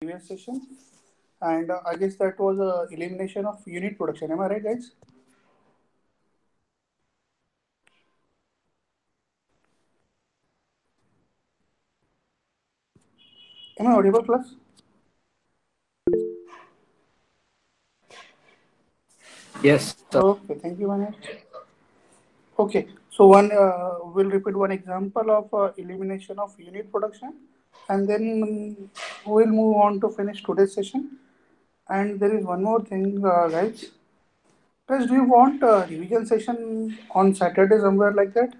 previous session, and I guess that was elimination of unit production. Am I right, guys? Am I audible, plus? Yes, sir. Okay, thank you, Manish. Okay, so one we'll repeat one example of elimination of unit production, and then we'll move on to finish today's session. And there is one more thing, guys. Guys, do you want a revision session on Saturday somewhere like that?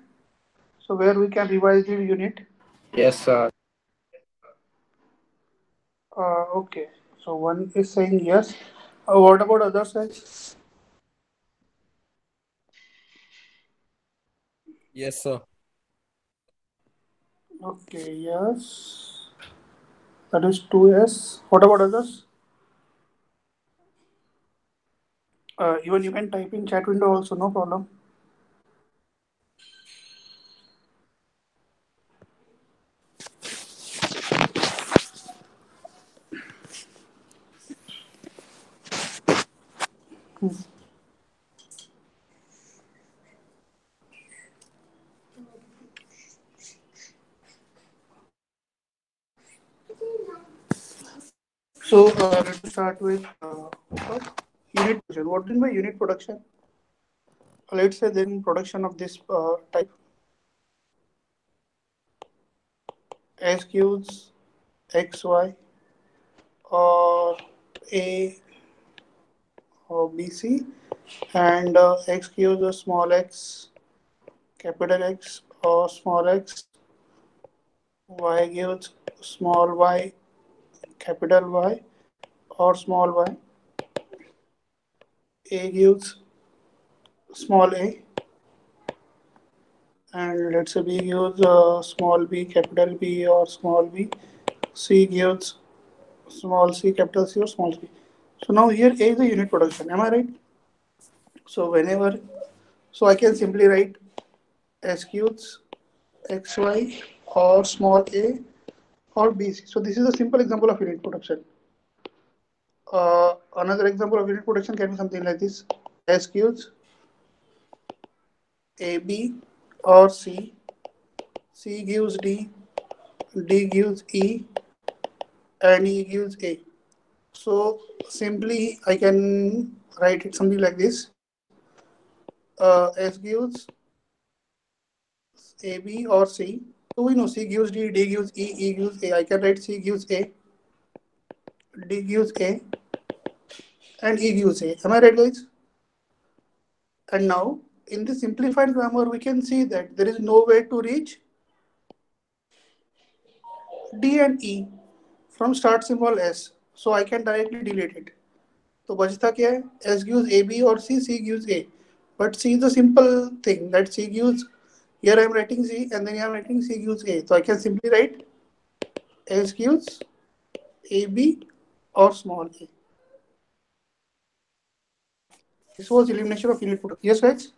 So where we can revise the unit. Yes, sir. Okay, so one is saying yes. What about others, guys? Yes, sir. Okay, yes. That is two yes. What about others? Even you can type in chat window also, no problem. So let's start with unit production. What do you mean by unit production? Let's say then production of this type SQs XY or A or BC and X gives a small x, capital X or small x, Y gives small y, capital Y or small y, A gives small a, and let's say B gives small b, capital B or small b, C gives small c, capital C or small c. So now here A is the unit production, am I right? So whenever, so I can simply write SQs XY or small a or BC. So this is a simple example of unit production. Another example of unit production can be something like this: SQs AB or C, C gives D, D gives E, and E gives A. So simply I can write it something like this: S gives AB or C. So we know C gives D, D gives E, E gives A. I can write C gives A, D gives A, and E gives A. Am I right, guys? And now in the simplified grammar, we can see that there is no way to reach D and E from start symbol S. So I can directly delete it. तो बचता क्या है? S gives AB or C, C gives A. But C is a simple thing that C gives. Here I am writing C and then I am writing C gives A. So I can simply write S gives AB or small a. This was elimination of unit production. Yes, guys.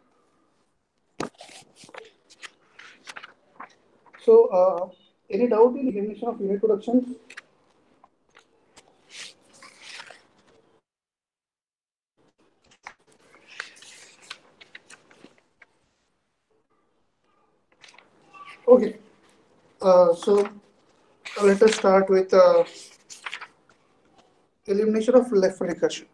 So any doubt in elimination of unit production? Okay. So let us start with elimination of left recursion.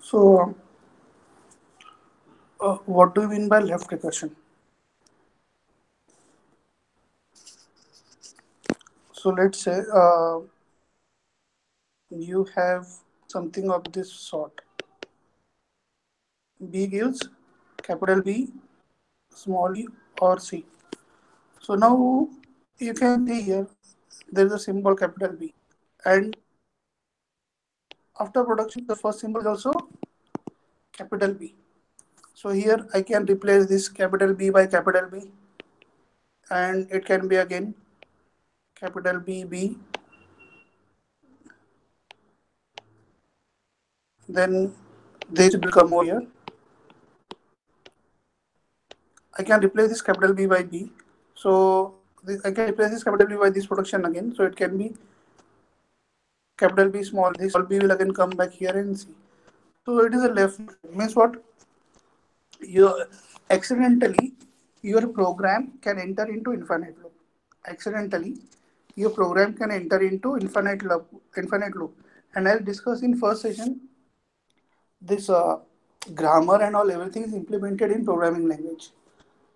So what do you mean by left recursion? So let's say you have something of this sort. B gives capital B, small e or C. So now you can see here there is a symbol capital B, and after production the first symbol is also capital B. So here I can replace this capital B by capital B, and it can be again capital B B. Then this will come over here. I can replace this capital B by B. So I can replace this capital B by this production again. So it can be capital B small. This small b will again come back here and C. So it is a left means what? You accidentally your program can enter into infinite loop. Accidentally, your program can enter into infinite loop. Infinite loop. And I'll discuss in first session this grammar and all everything is implemented in programming language.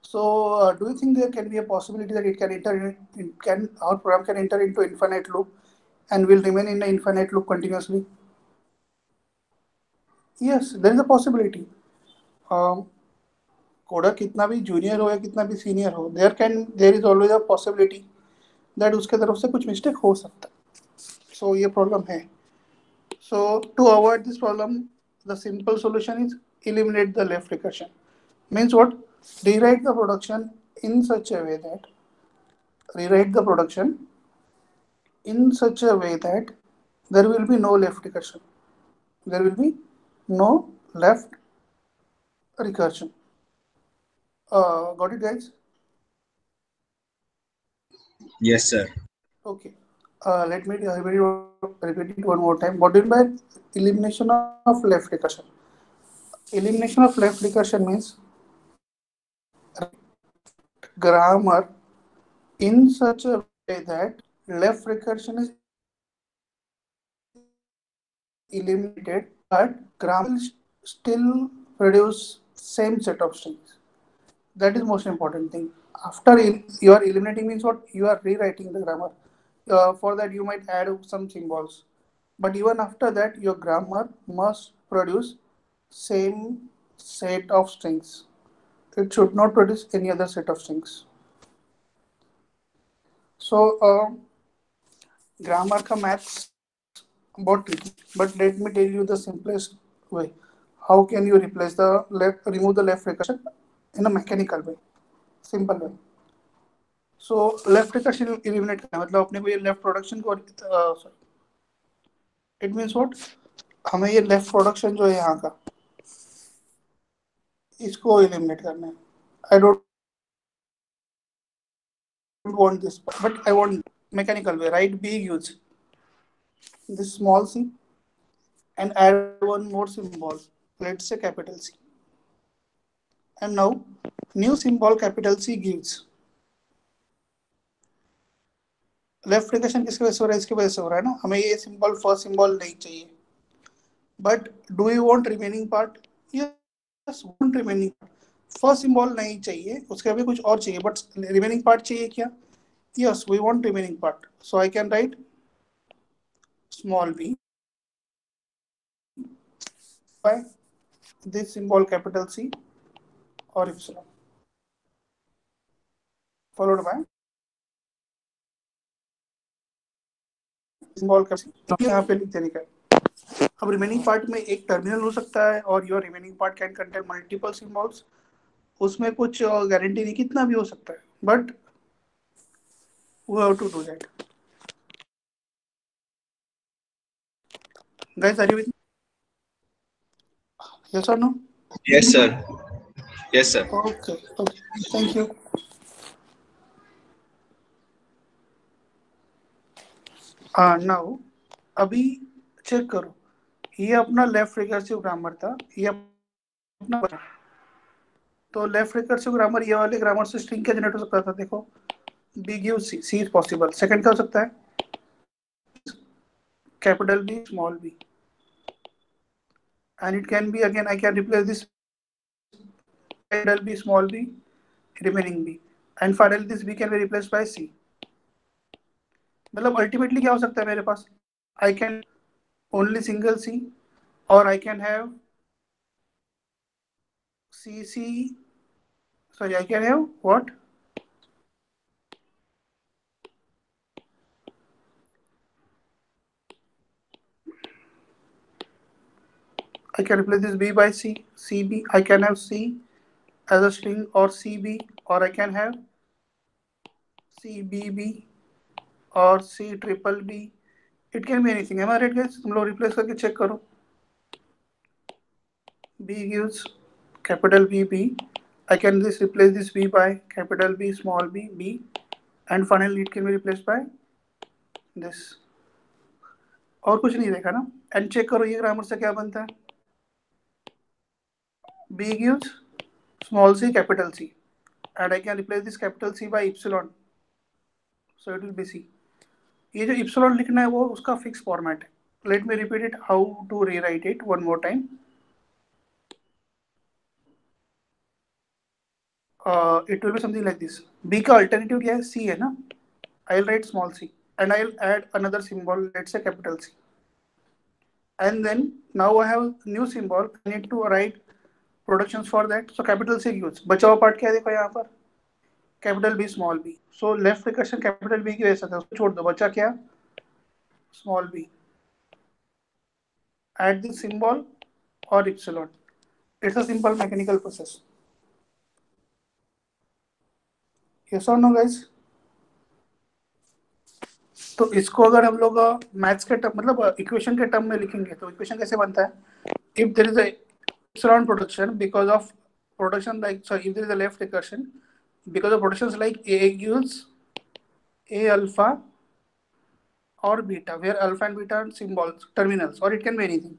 So, do you think there can be a possibility that it can enter in can our program can enter into infinite loop and will remain in an infinite loop continuously? Yes, there is a possibility. Um, coder कितना भी junior हो या कितना भी senior हो there is always a possibility that उसके तरफ से कुछ मिस्टेक हो सकता है सो ये प्रॉब्लम है so to avoid this problem the simple solution is eliminate the left recursion means what rewrite the production in such a way that rewrite the production in such a way that there will be no left recursion there will be no left recursion got it guys Yes, sir. Okay. Let me repeat it one more time. What do you mean by elimination of left recursion? Elimination of left recursion means grammar in such a way that left recursion is eliminated, but grammar will still produce same set of strings. That is most important thing. You are eliminating means what? You are rewriting the grammar. For that, you might add some symbols. But even after that, your grammar must produce same set of strings. It should not produce any other set of strings. So, grammar का maths बहुत tricky. But let me tell you the simplest way. How can you replace the left, remove the left recursion in a mechanical way, simple way. So left recursion eliminate करना है मतलब अपने को ये left production को sorry it means what हमें ये left production जो है यहाँ का इसको eliminate करना है I don't want this part, but I want mechanical way right B use this small c and add one more symbol let's say capital C and now new symbol capital C gives left recursion किसकी वजह से हो रहा है इसकी वजह से हो रहा है ना हमें ये सिंबल फर्स्ट सिंबल नहीं चाहिए but do you want remaining part yes want remaining part first symbol नहीं चाहिए उसके अभी कुछ और चाहिए बट रिमेनिंग पार्ट चाहिए क्या yes we want remaining part so I can write small b by this symbol capital C or epsilon followed by symbol capital यहाँ पे लिख देने का अब रिमेनिंग पार्ट में एक टर्मिनल हो सकता है और your remaining part can contain multiple symbols उसमें कुछ गारंटी नहीं कितना भी हो सकता है but we have to do that guys are you with yes और no Yes, sir. Yes, sir. Okay okay thank you now अभी चेक करो ये अपना लेफ्ट रिकर्सिव ग्रामर था ये अपना तो लेफ्ट रिकर्सिव ग्रामर ये वाले ग्रामर से स्ट्रिंग क्या जनरेट हो सकता था देखो B give C C is possible second क्या हो सकता है capital B small b and it can be again I can replace this capital B small b remaining b and finally this b can be replaced by c मतलब ultimately क्या हो सकता है मेरे पास I can only single C और I can have C C sorry I can have what I can replace this B by C, CB. I can have C as a string or CB, or I can have CBB or C triple B. It can be anything. Am I right, guys? तुम लोग replace करके check करो. B gives capital B B. I can just replace this B by capital B small b B, and finally it can be replaced by this. और कुछ नहीं देखा ना. And check करो ये ग्रामर से क्या बनता है. B gives small c capital C, and I can replace this capital C by epsilon, so it will be C. ये जो epsilon लिखना है वो उसका फिक्स फॉर्मेट है. Let me repeat it how to rewrite it one more time. It will be something like this. B का alternative क्या है? C है ना. I'll write small c and I'll add another symbol, let's say capital C. And then now I have new symbol. I need to write productions for that. So capital C use. बचा हुआ part क्या है देखो यहाँ पर. Capital B small b. So left recursion capital B की वजह से था, उसको छोड़ दो. बचा क्या? Small b. Add the symbol or epsilon. It's a simple mechanical process. Yes or no, guys? तो इसको अगर हम लोग मैथ्स के टर्म मतलब इक्वेशन के टर्म में लिखेंगे तो इक्वेशन कैसे बनता है? If there is a epsilon production because of production like, sorry, if there is a left recursion because of productions like A gives A alpha or beta, where alpha and beta are symbols, terminals, or it can be anything.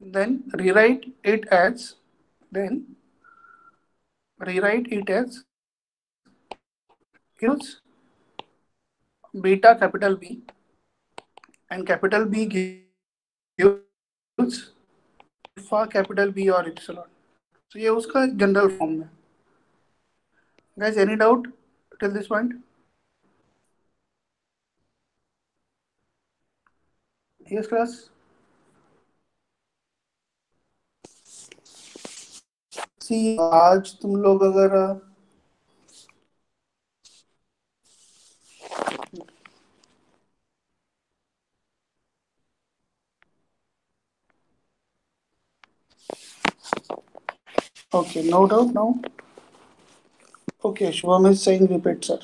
Then rewrite it as gives beta capital B and capital B gives alpha capital B or epsilon. So ये उसका general form में. Guys, any doubt till this point? Yes, class. See, आज तुम लोग अगर okay, no doubt now. Okay, Shubham is saying repeat, sir.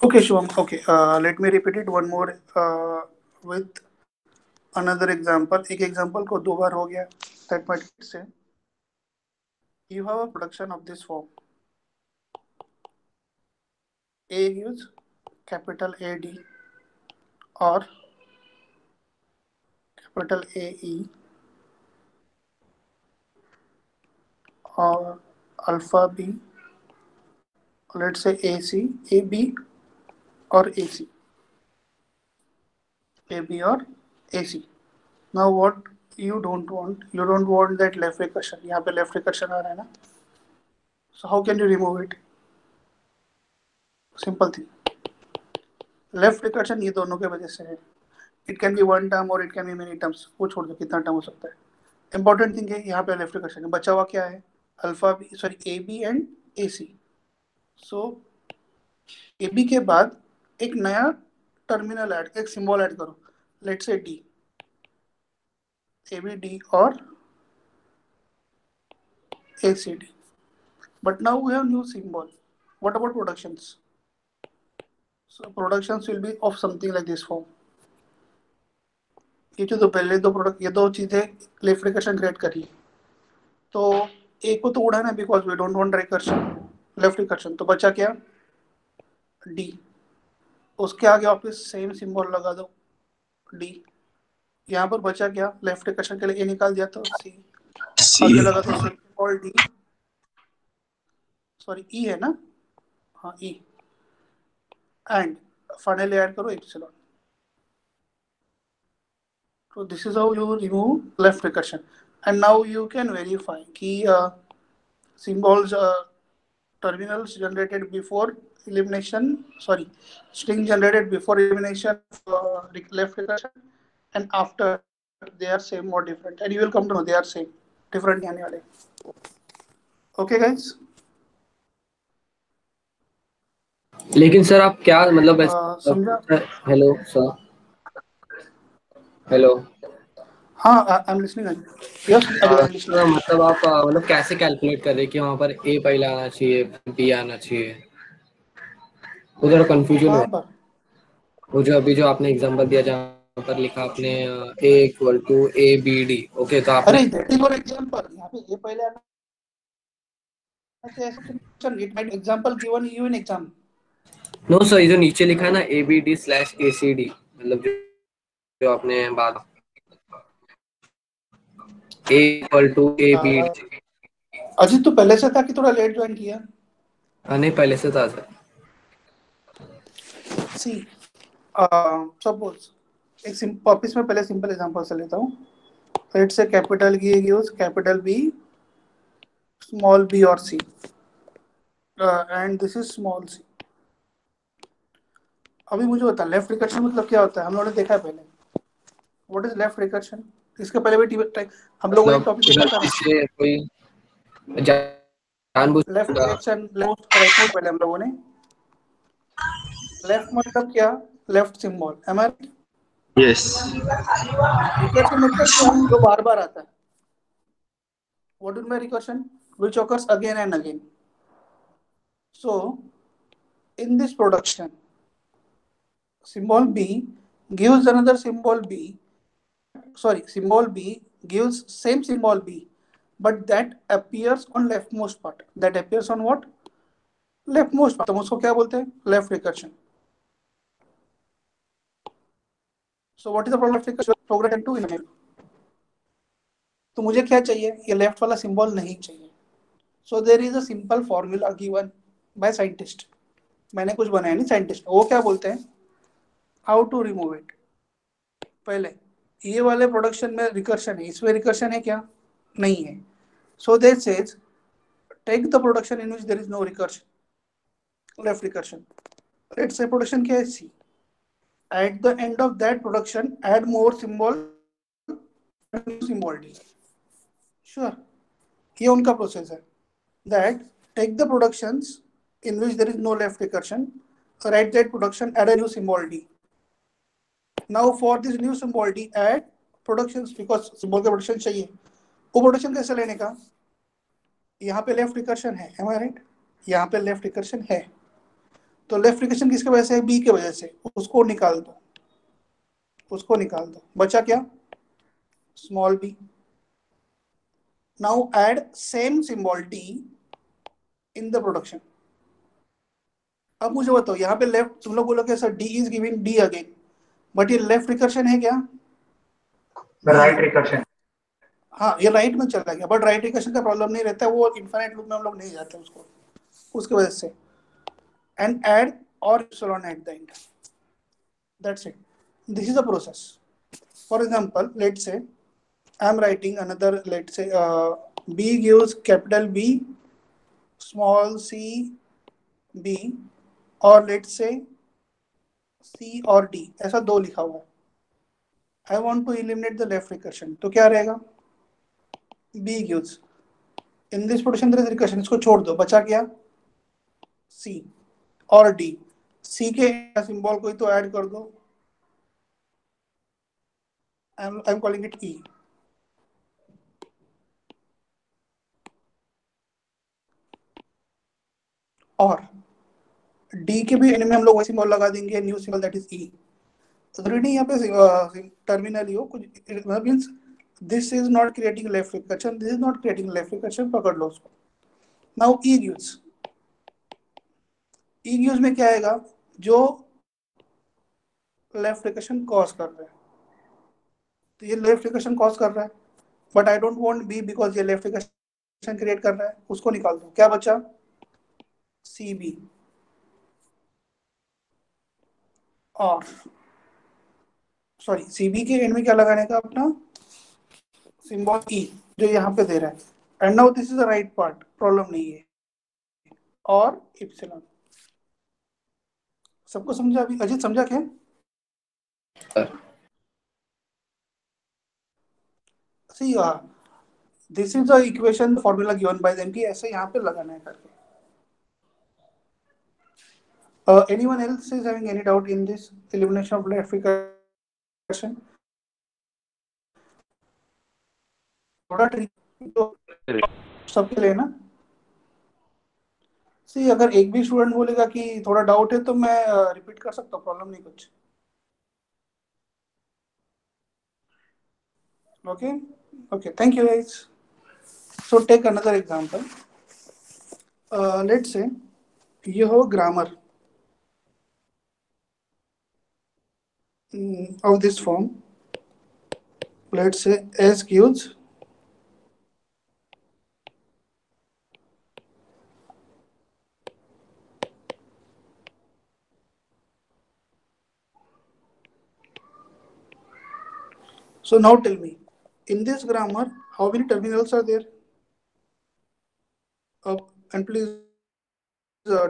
Okay, Shubham. Okay, let me repeat it one more with another example. एक example को दो बार हो गया. That might say you have a production of this form. A gives capital AD or capital AE or alpha B, let's say AC, AB or AC, AB or AC. Now what you don't want that left recursion. यहाँ पे left recursion आ रहा है ना. So how can you remove it? Simple thing. Left recursion ये दोनों के वजह से है. It can be one term or it can be many terms. वो छोड़ दो कितना term हो सकता है. Important thing है यहाँ पे left recursion है. बचा हुआ क्या है? Alpha B, sorry, AB and AC. So AB के बाद एक नया टर्मिनल ऐड, एक सिंबल ऐड करो. Let's say D, ABD or ACD. But now we have new symbol. What about productions? So productions will be of something like this form. ये जो पहले दो प्रोडक्ट, ये दो चीजें लेफ्ट रिकर्शन क्रिएट करी, तो एक को तो उड़ाना because we don't want recursion, left recursion. तो बचा क्या? D. उसके आगे वापस सेम सिंबल लगा दो D. यहाँ पर बचा क्या? लेफ्ट रिकर्शन के लिए A निकाल दिया तो C. आगे लगा तो सिंबल D, सॉरी E है ना, हाँ E, एंड फाइनली ऐड करो epsilon. So this is how you remove left recursion, and now you can verify कि symbols terminals generated before elimination, sorry, string generated before elimination left recursion and after they are same or different, and you will come to know they are same, different नहीं आने वाले. Okay guys. लेकिन sir आप क्या मतलब समझा? Hello sir, hello हाँ, I am listening. Yes, अभी आई एम लिसनिंग। मतलब आप मतलब कैसे कैलकुलेट कर रहे हैं कि वहाँ पर ए पहले आना चाहिए बी आना चाहिए, उधर कंफ्यूजन कहाँ है। पर? वो जो अभी जो आपने एग्जांपल दिया जहाँ पर लिखा आपने A equal to A B D, okay तो आपने अरे दैट इज फॉर एग्जांपल, यहाँ पे ये पहले आना चाहिए, ऐसा it might example given you in exam. No sir, ये जो नीचे लिखा है ना A B D slash A C D, मतलब जो जो आपने बात A equal to A B D. Ajit तो पहले से था कि थोड़ा लेट ज्वाइन किया? नहीं, पहले से था सर। सी, सपोज एक वापिस में पहले सिंपल एग्जांपल से लेता हूँ। लेट्स से कैपिटल की use capital B, small B और C, and this is small C. अभी मुझे बता, लेफ्ट रिकर्शन मतलब क्या होता है? हम लोगों ने देखा है पहले। What is left recursion? इसके पहले भी हम लोगों ने एक मतलब टॉपिक देखा था गलती ना, से कोई जानबूझ left reaction, left right mode. पहले हम लोगों ने लेफ्ट मतलब क्या? लेफ्ट सिंबल, एम आई? Yes. रिकर्शन मतलब क्या? जो बार बार आता है। What is my recursion? Which occurs again and again. So in this production, symbol b gives another symbol b, sorry, symbol b gives same symbol b, but that appears on leftmost part. That appears on what? Leftmost part. तो हम उसको क्या बोलते हैं? Left recursion. So what is the problem of recursion? Program to inherit. तो मुझे क्या चाहिए? ये लेफ्ट वाला सिंबल नहीं चाहिए. So there is a simple formula given by scientist. मैंने कुछ बनाया नहीं, साइंटिस्ट वो क्या बोलते हैं? How to remove it. पहले ये वाले प्रोडक्शन में रिकर्शन है, इसमें रिकर्शन है क्या? नहीं है. So they says take the production in which there is no recursion, left recursion. Let's say production क्या है? C. At the end of that production add more symbol, symbol D. Sure, ये उनका process है. That take the productions in which there is no left recursion, write that production, add a new symbol d. Now for this new symbol d add productions, because symbol का production चाहिए. वो production कैसे लेने का? यहाँ पे left recursion है, M आई right? यहाँ पे लेफ्ट रिकर्शन है, तो लेफ्ट रिकर्शन किसके वजह से है? बी के वजह से. उसको निकाल दो, उसको निकाल दो. बचा क्या? Small B. Now add same symbol D in the production. अब मुझे बताओ, यहाँ पे लेफ्ट, तुम लोग बोलोगे sir D is giving D again, but ये लेफ्ट रिकर्शन है क्या? Right recursion. हाँ, ये राइट में चला गया, बट राइट रिकर्शन का प्रॉब्लम नहीं रहता, वो इनफाइनाइट लूप में हम लोग नहीं जाते उसको, उसकी वजह से. एंड ऐड और epsilon at the end. That's it. This is a process. For example, let's say I am writing another, let's say b gives capital B, small c b, और लेट्स से c और d, ऐसा दो लिखा हुआ है. I want to eliminate the left recursion, तो क्या रहेगा? b gives in this position there is recursion, इसको छोड़ दो, बचा क्या? c और d. c के सिंबल को ही तो ऐड कर दो. I am calling it e. और d के भी एंड में हम लोग वही सिंबल लगा देंगे, new symbol that is e. Reading यहाँ पे टर्मिनल हो कुछ, means this is not creating left recursion, this is not creating left recursion, पकड़ लो उसको. नाउ ई गिव्स, ई गिव्स में क्या आएगा? जो लेफ्ट रिकर्शन कॉज कर रहा है, तो ये लेफ्ट रिकर्शन कॉज कर रहा है, but I don't want B because ये लेफ्ट रिकर्शन क्रिएट कर रहा है. उसको निकाल दो. क्या बचा? C B. और सॉरी, सी बी के एंड में क्या लगाने का? अपना सिंबल ई, जो यहाँ पे दे रहा है. And now this is the right part, problem नहीं है. और इप्सिलॉन. सबको समझा? अभी अजीत समझा क्या? See, this is the equation formula given by them कि ऐसे यहाँ पे लगाना है करके. Anyone else is having any doubt in this elimination of left recursion? थोड़ा ट्रिक तो सबके लिए ना। सी अगर एक भी स्टूडेंट बोलेगा कि थोड़ा डाउट है तो मैं रिपीट कर सकता हूँ, प्रॉब्लम नहीं कुछ। Okay okay, thank you guys. So take another example. Let's say ये हो grammar of this form. Let's say as gives. So now tell me, in this grammar, how many terminals are there? Up, and please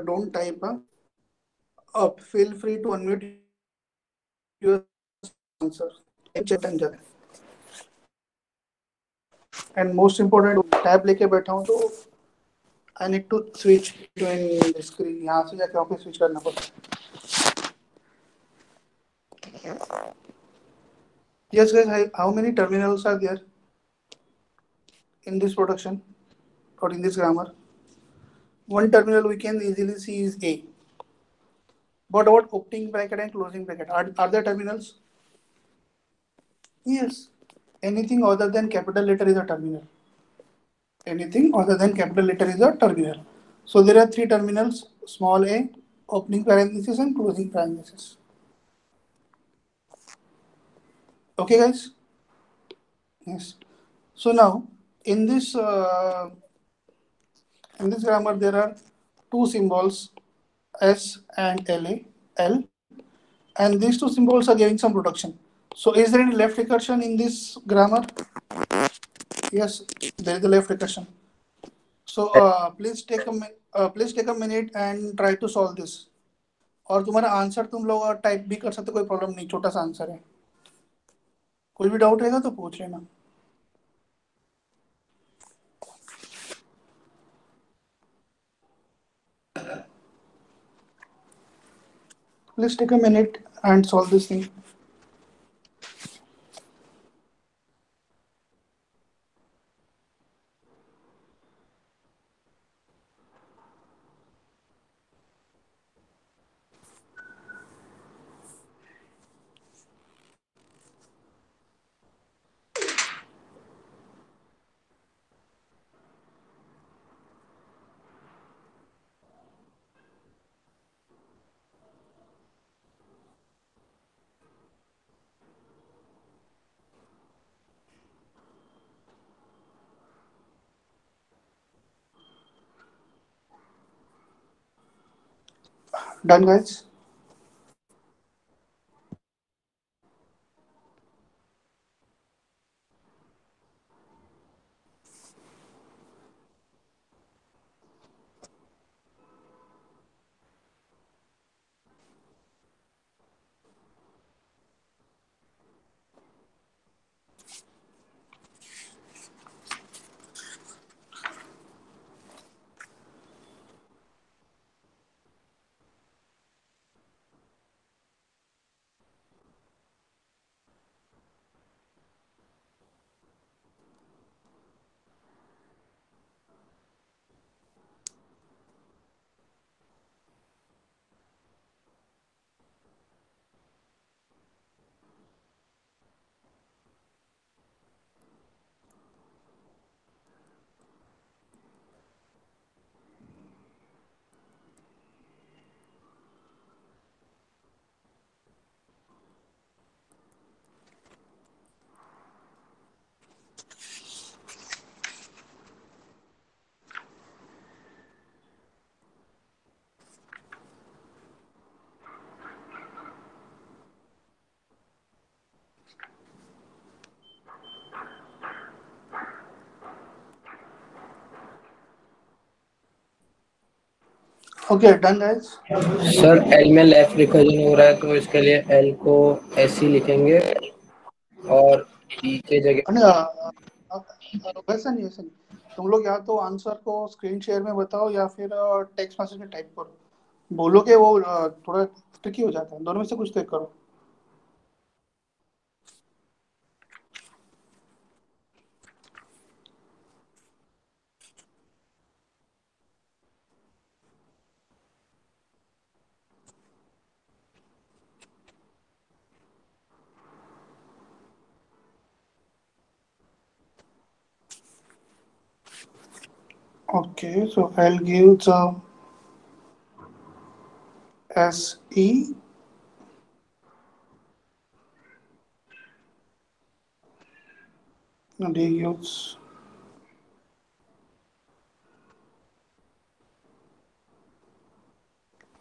don't type up. Feel free to unmute your answer. Chat and chat. And most important, tab लेके बैठा हूँ तो I need to switch between the screen. यहाँ से जाके office switch करना पड़ता। Yes guys, how many terminals are there in this production or in this grammar? One terminal we can easily see is A. What about opening bracket and closing bracket? Are there terminals? Yes. Anything other than capital letter is a terminal. Anything other than capital letter is a terminal. So there are three terminals: small a, opening parenthesis, and closing parenthesis. Okay, guys. Yes. So now in this grammar there are two symbols S and L, and these two symbols are giving some production. So is there any left recursion in this grammar? Yes, there is a left recursion. So please take a minute and try to solve this. और तुम्हारा answer तुम लोग type भी कर सकते, कोई problem नहीं, छोटा सा आंसर है। कोई भी डाउट रहेगा तो पूछ लेना। Please take a minute and solve this thing. Done, guys? Okay, done, guys? Sir L में लेफ्ट रिकर्जन हो रहा है तो इसके लिए एल को ऐसे लिखेंगे और ई के जगह वैसा नहीं, वैसा नहीं। तुम लोग या तो आंसर को स्क्रीन शेयर में बताओ या फिर टेक्स्ट मैसेज में टाइप करो। बोलोगे वो थोड़ा ट्रिकी हो जाता है, दोनों में से कुछ तो एक करो। Okay, so L gives SE. D gives.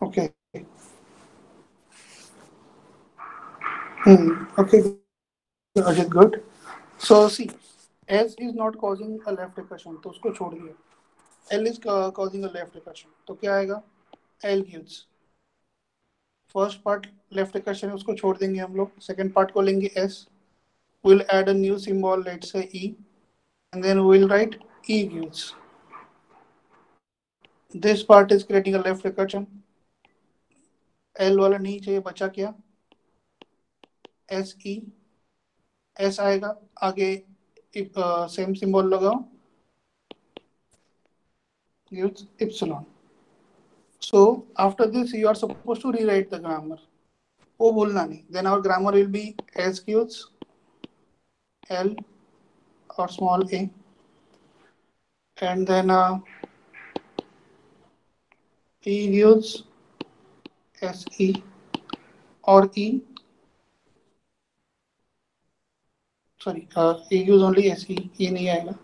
Okay. Okay, Ajit, good. So see, S is not causing a left recursion, तो उसको छोड़ दिया. L is causing a left recursion, तो क्या आएगा? L gives. First part left recursion है उसको छोड़ देंगे हम लोग. सेकंड पार्ट को लेंगे S. We'll add a new symbol, let's say E, and then we'll write E gives. This part is creating a left recursion. L वाला नहीं चाहिए, बचा क्या? S E. S आएगा आगे, सेम सिंबल लगाओ, gives epsilon. So after this you are supposed to rewrite the grammar. वो भूलना नहीं. Then our grammar will be S gives L or small a, and then E gives S E or E. Sorry, E gives only S E. E नहीं आएगा.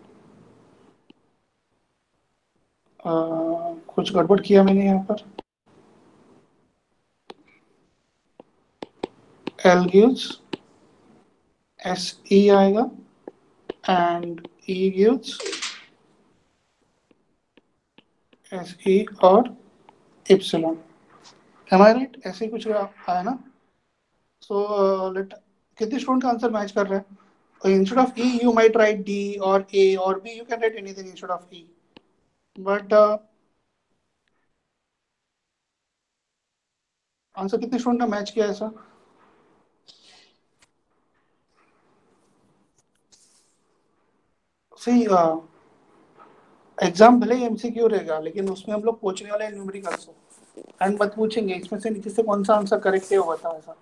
कुछ गड़बड़ किया मैंने यहाँ पर. L gives S E आएगा and E gives S E और epsilon. Am I right? ऐसे ही कुछ आया ना? So let कितने स्टूडेंट का आंसर मैच कर रहा है? Instead of E, you might write D or A or B. You can write anything instead of E. But answer कितने स्टूडेंट का मैच किया ऐसा? सही. एग्जाम भले ही एमसीक्यू रहेगा, लेकिन उसमें हम लोग पूछने वाले हैं न्यूमेरिकल्स एंड मत पूछेंगे इसमें से नीचे से कौन सा आंसर करेक्ट है वो बताओ ऐसा.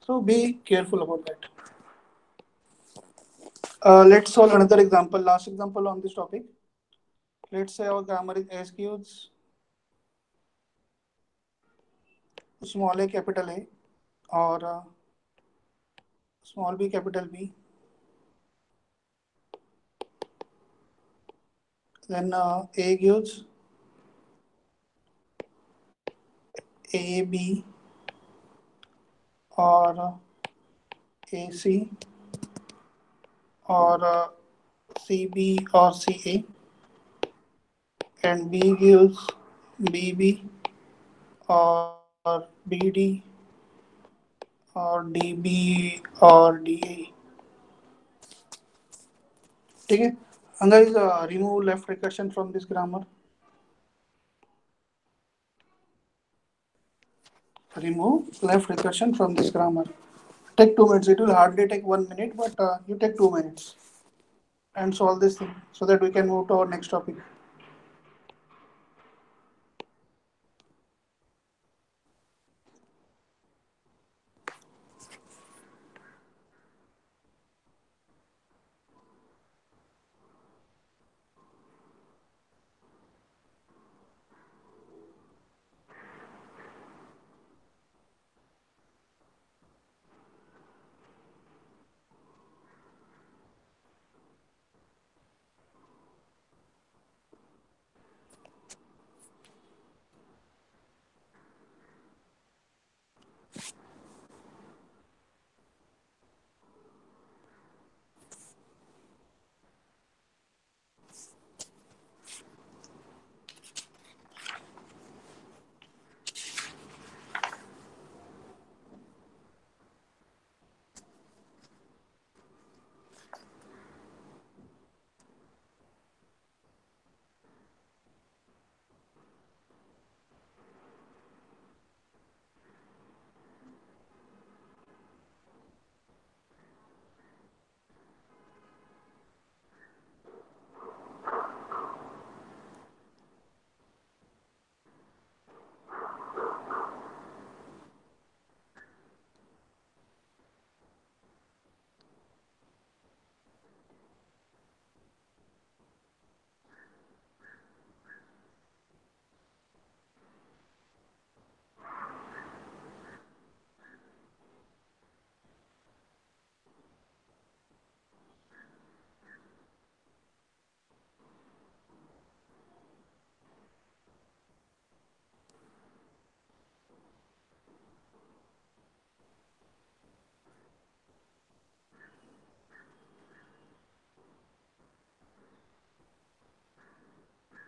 So be careful about that. Let's solve another example, last example on this topic. Let's say our grammar is S gives small a capital A or small b capital B. Then A gives A B or A C or C B or C A, and B gives B B or B D or D B or D A. ठीक है. And guys, remove left recursion from this grammar. Remove left recursion from this grammar. Take 2 minutes. It will hardly take 1 minute, but you take 2 minutes and solve this thing so that we can move to our next topic.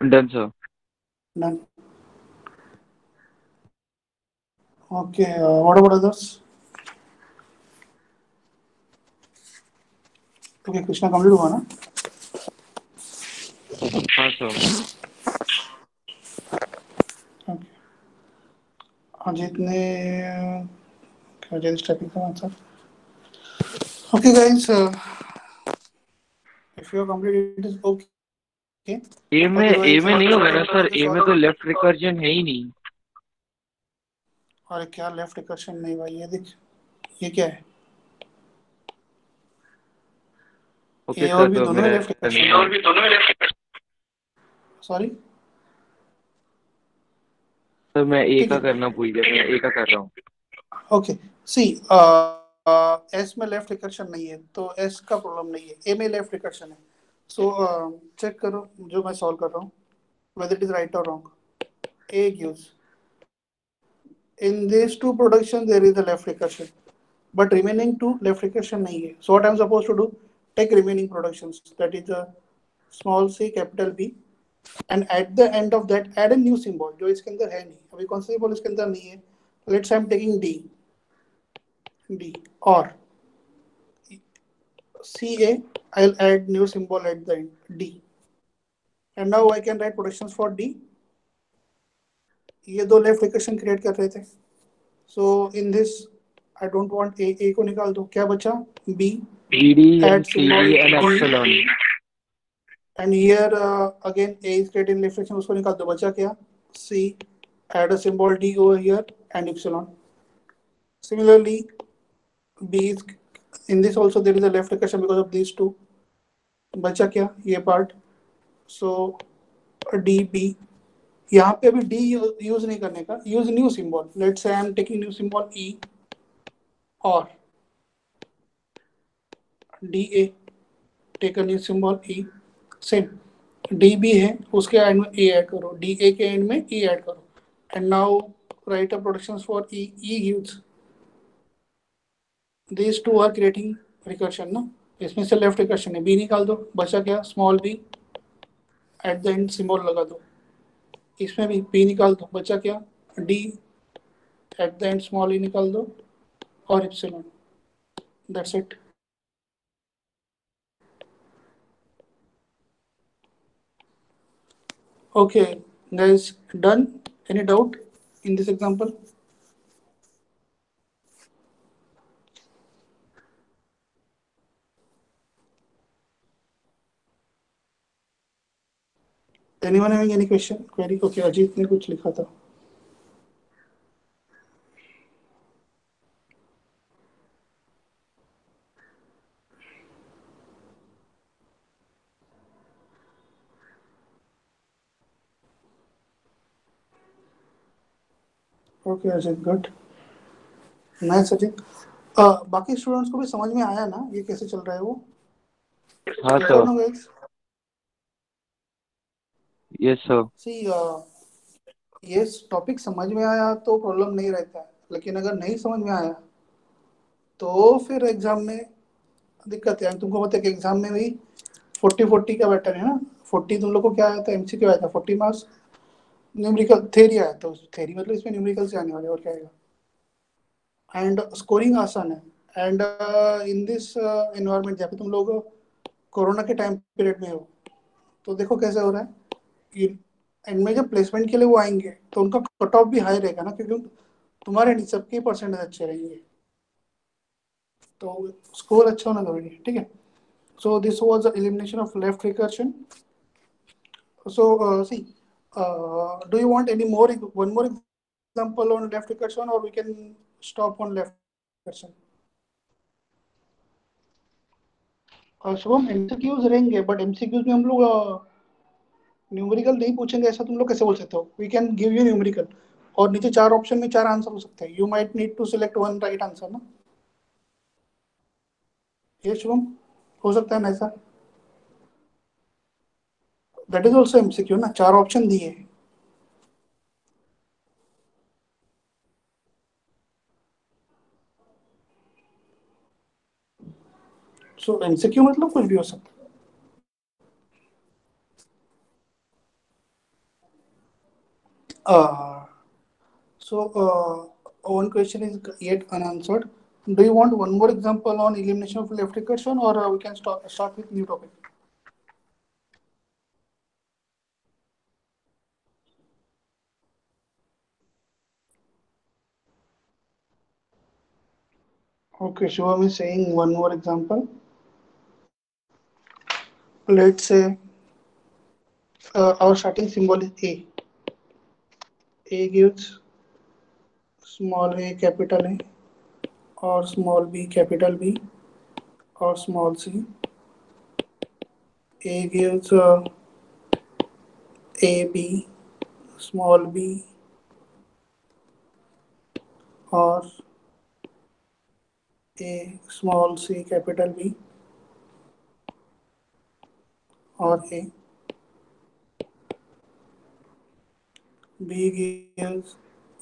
Done, sir. None. Okay, what about others? Okay, Krishna complete हुआ ना? हाँ sir. Okay. Ajit ने Ajit typing का answer. Okay, guys. If you are complete, it is okay. ए में नहीं होगा ना sir. ए में तो लेफ्ट रिकर्जन है ही नहीं. अरे क्या लेफ्ट रिकर्शन नहीं भाई, ये देख, ये क्या है? ओके ए और सर. बी तो दोनों में मेरा लेफ्ट रिकर्शन. सॉरी. सर मैं ए ठीक का है. करना भूल गया. मैं ए का कर रहा हूँ. ओके. सी एस में लेफ्ट रिकर्शन नहीं है तो एस का प्रॉब्लम नहीं है, ए में लेफ्ट रिकर्शन है. सो चेक करो जो मैं सॉल्व कर रहा हूँ, whether it is right or wrong. A gives in these two productions there is a left recursion, but remaining two left recursion nahi hai. So what I'm supposed to do? Take remaining productions, that is a small c capital B, and at the end of that add a new symbol जो इसके अंदर है नहीं. अभी कौन सा symbol इसके अंदर नहीं है? Let's say I'm taking D or CA. I'll add new symbol at the end D, and now I can write productions for D. ये दो लेफ्ट रिकर्शन क्रिएट कर रहे थे. So in this I don't want A को निकाल दो. क्या बचा? B. BD Add and symbol CD and D. epsilon. And here again A is created in left direction, उसको निकाल दो. बचा क्या? C. Add a symbol D over here and epsilon. Similarly, B is in this also there is a left recursion because of these two. बचा क्या? ये part. So D B. यहाँ पे अभी D यूज नहीं करने का. Use new symbol. Let's say I am taking new symbol E or DA. Take a new symbol E. Same. DB है उसके एंड में E ऐड करो. DA के एंड में E ऐड करो. And now write a productions for E. E gives these two are creating recursion ना. इसमें से लेफ्ट रिकर्शन है. B निकाल दो. बचा क्या? Small b. Eight the and symbol लगा दो. इसमें भी P निकाल दो. बचा क्या? D. Eight the and small e निकाल दो और epsilon. That's it. Okay, guys, done? Any doubt in this example? Anyone having any question? Query? Okay, Ajit ने कुछ लिखा था. Okay Ajit, good. Nice Ajit. बाकी स्टूडेंट्स को भी समझ में आया ना ये कैसे चल रहा है वो? हाँ sir. No guys. Yes sir. See ये टॉपिक समझ में आया तो प्रॉब्लम नहीं रहता है, लेकिन अगर नहीं समझ में आया तो फिर एग्जाम में दिक्कत है. तुमको पता है कि एग्जाम में भी 40-40 का बैटर है ना. 40 तुम लोग को क्या आया था? एमसीक्यू आया था. 40 मार्क्स न्यूमेरिकल थ्योरी आया. तो थ्योरी मतलब इसमें न्यूमेरिकल से आने वाले और क्या आएगा. एंड स्कोरिंग आसान है. एंड इन दिस एनवायरनमेंट जहाँ पे तुम लोग कोरोना के टाइम पीरियड में हो, तो देखो कैसे हो रहा है. एंड में जब प्लेसमेंट के लिए वो आएंगे तो उनका कट ऑफ भी हाई रहेगा ना, क्योंकि तुम्हारे नहीं सबके परसेंटेज अच्छे रहेंगे, तो स्कोर अच्छा होना जरूरी है. ठीक है. So this was the elimination of left recursion. So see, do you want any more, one more example on left recursion, or we can stop on left recursion? Shubham, MCQs रहेंगे बट एमसीक्यूज में हम लोग numerical नहीं पूछेंगे ऐसा तुम लोग कैसे बोल सकते हो? We can give you numerical और नीचे 4 ऑप्शन में 4 आंसर हो सकते हैं. You might need to select one right answer ना. ये शुभम हो सकता है ना ऐसा? दैट इज ऑल्सो एमसीक्यू ना. 4 ऑप्शन दिए. सो एमसीक्यू मतलब कुछ भी हो सकता है. Uh, one question is yet unanswered. Do you want one more example on elimination of left recursion, or we can start with new topic? Okay, Shivam is saying one more example. Let's say our starting symbol is A. A gives small a capital A, or small b capital B, or small c. A gives a b, small b, or a small c capital B, or A. B gives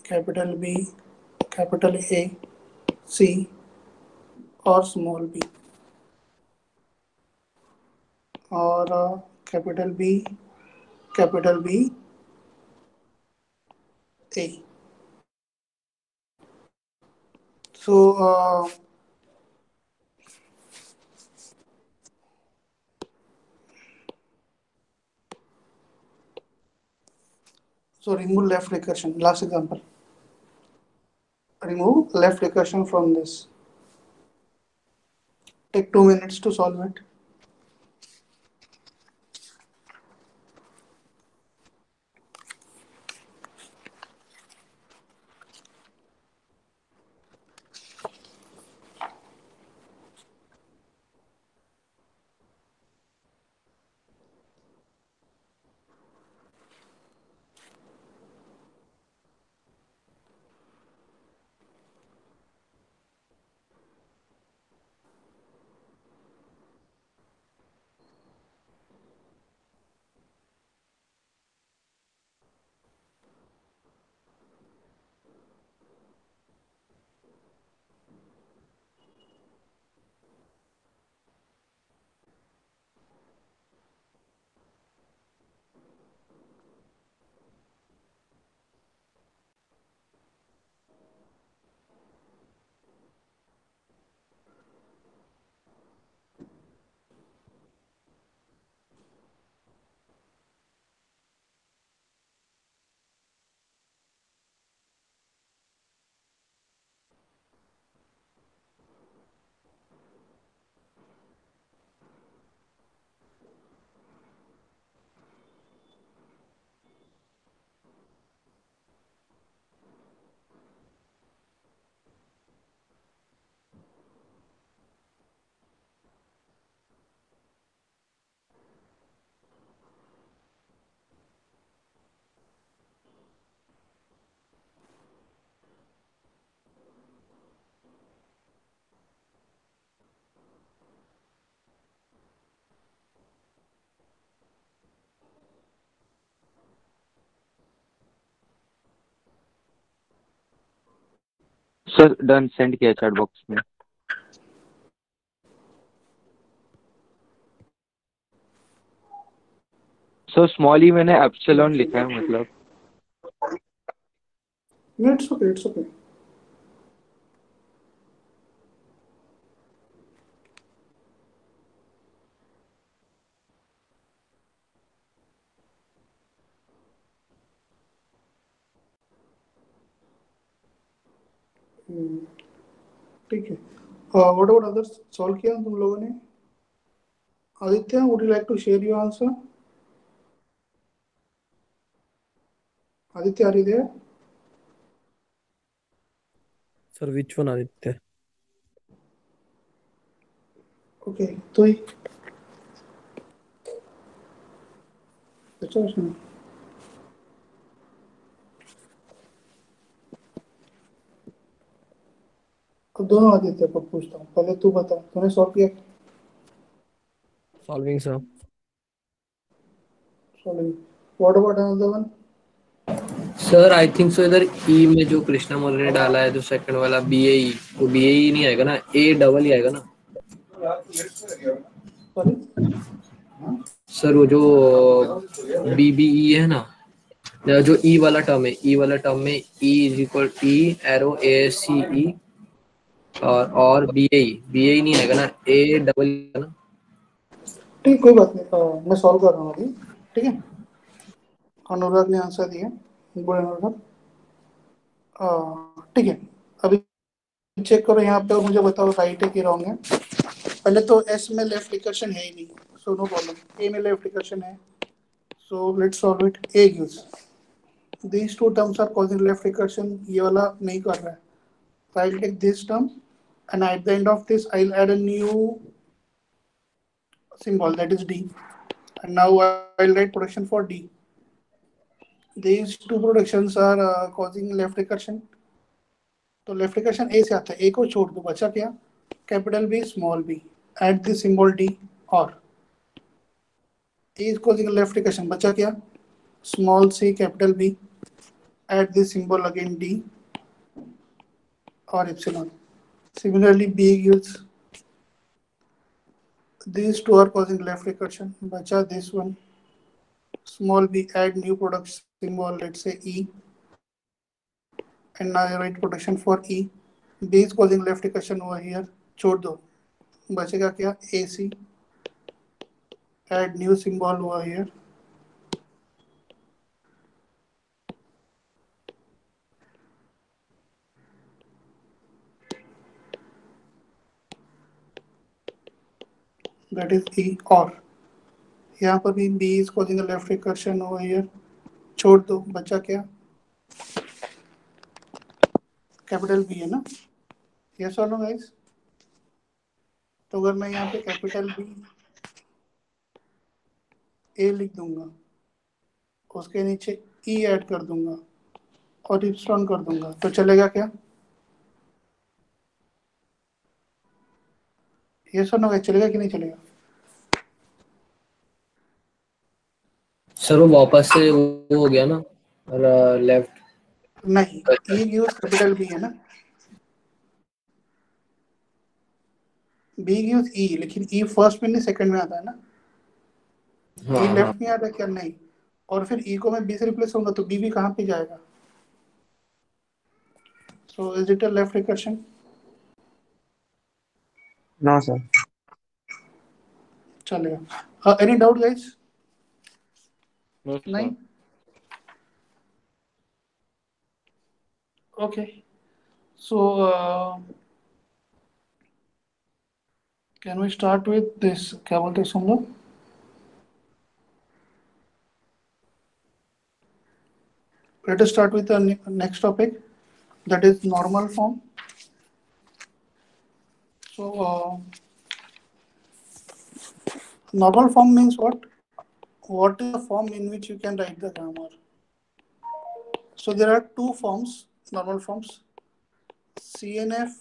capital B, capital A, C, or small b, or capital B, capital B, A. So, remove left recursion. Last example. Remove left recursion from this. Take 2 minutes to solve it. Sir done send किया chat box में। Sir small ई मैंने epsilon लिखा है मतलब। No, it's okay. It's okay. ठीक है. What about others? Solve किया तुम लोगों ने? Aditya, would you like to share your answer? Aditya, are you there? Sir, which one, Aditya? Okay, तो ही. अच्छा उसने. अब दोनों आदित्य को पूछता हूँ. पहले तू बता. तूने सॉल्व किया? Solving, sir. Solving. What about another one? Sir I think so इधर ई में जो कृष्णा मौर्य ने डाला है जो सेकंड वाला बी ए ई, वो बी ए ई नहीं आएगा ना, ए डबल ही आएगा ना Sorry. सर? वो जो बी बी ई है ना, जो ई वाला टर्म है, ई वाला टर्म में E is equal E arrow A C E और बी ए नहीं आएगा ना, ए डबल ना। ठीक, कोई बात नहीं, मैं सॉल्व कर रहा हूँ अभी। ठीक है, अनुराग ने आंसर दिया, गुड अनुराग। ठीक है, अभी चेक करो यहाँ पे और मुझे बताओ राइट है कि रॉन्ग है। पहले तो एस में लेफ्ट रिकर्शन है ही नहीं, सो नो प्रॉब्लम। ए में लेफ्ट रिकर्शन है, so let's solve it. A gives these two terms are causing left recursion, ये वाला नहीं कर रहा है। So I'll take this term and at the end of this I'll add a new symbol, that is D, and now I'll write production for D. These two productions are causing left recursion, तो left recursion A से आता है, A को छोड़ दो, बचा क्या? Capital B small B, add the symbol D, और A is causing left recursion, बचा क्या? Small C capital B, add this symbol again D or epsilon. Similarly, B gives these two are causing left recursion. Bacha this one. Small b, add new product symbol, let's say E. And now I write production for E. B is causing left recursion over here. छोड़ दो, बचेगा क्या? AC. Add new symbol over here. That is E, और यहाँ पर भी B is causing a left recursion over here. छोड़ दो, बचा क्या? कैपिटल B है ना? यस और नो गाइस? तो अगर मैं यहाँ पे कैपिटल B ए लिख दूंगा, उसके नीचे ई ऐड कर दूंगा और इप्सिलॉन कर दूंगा, तो चलेगा क्या? ये सुनो गाइस, चलेगा कि नहीं चलेगा? सर वो वापस से वो हो गया ना, लेफ्ट। नहीं, ई गिव्स कैपिटल बी है ना, बी गिव्स ई, लेकिन ई फर्स्ट में नहीं सेकंड में आता है ना। हाँ ई हाँ। लेफ्ट में आता है क्या? नहीं। और फिर ई को मैं बी से रिप्लेस करूंगा तो बी भी कहाँ पे जाएगा? So is it a left recursion? No sir. चलेगा। Any doubt guys? नो नहीं? Sir. Okay, so can we start with this, क्या बोलते हैं सुन लो। Let us start with the next topic, that is normal form. So normal form means what? What is the form in which you can write the grammar? So there are two forms, normal forms, CNF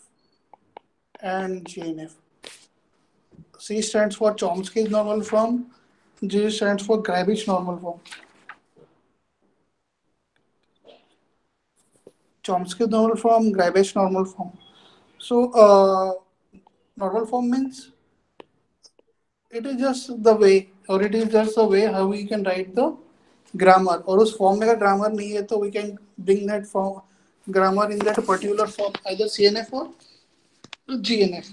and GNF. C stands for Chomsky's normal form, G stands for Grabich's normal form. Chomsky's normal form, Grabich's normal form. So normal form means it is just the way, or it is just the way how we can write the grammar. और उस form में अगर grammar नहीं है तो we can bring that form grammar in that particular form, either CNF or GNF.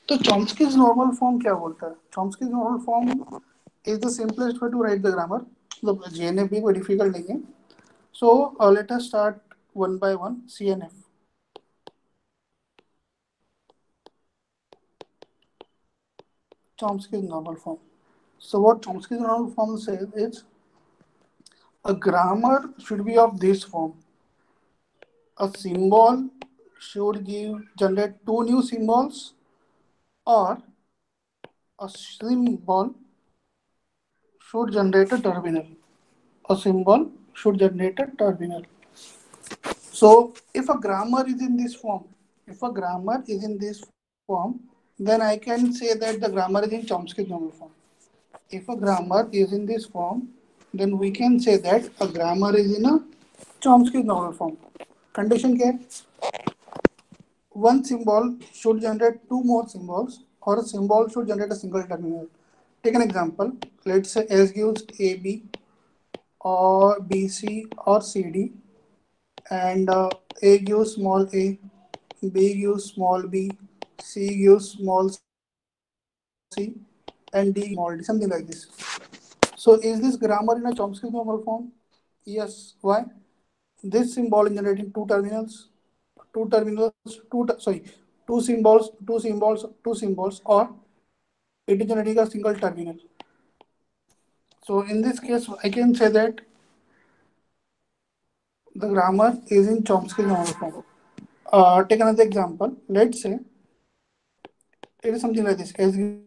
तो Chomsky's normal form क्या बोलता है? Chomsky's normal form is the simplest way to write the grammar. मतलब GNF भी कोई difficult नहीं है. So let us start one by one. CNF. Chomsky's normal form. So what Chomsky's normal form says is a grammar should be of this form. A symbol should generate two new symbols, or a symbol should generate a terminal. A symbol should generate a terminal. So if a grammar is in this form, then I can say that the grammar is in Chomsky's normal form. If a grammar is in this form, then we can say that a grammar is in a Chomsky's normal form. Condition क्या है? One symbol should generate two more symbols, or a symbol should generate a single terminal. Take an example. Let's say S gives AB, or BC or CD, and A gives small a, B gives small b, C gives small c, and D gives small d, something like this. So is this grammar in a Chomsky normal form? Yes. Why? This symbol is generating two symbols, or it is generating a single terminal. So in this case, I can say that the grammar is in Chomsky normal form. Take another example. Let's say it is something like this: S gives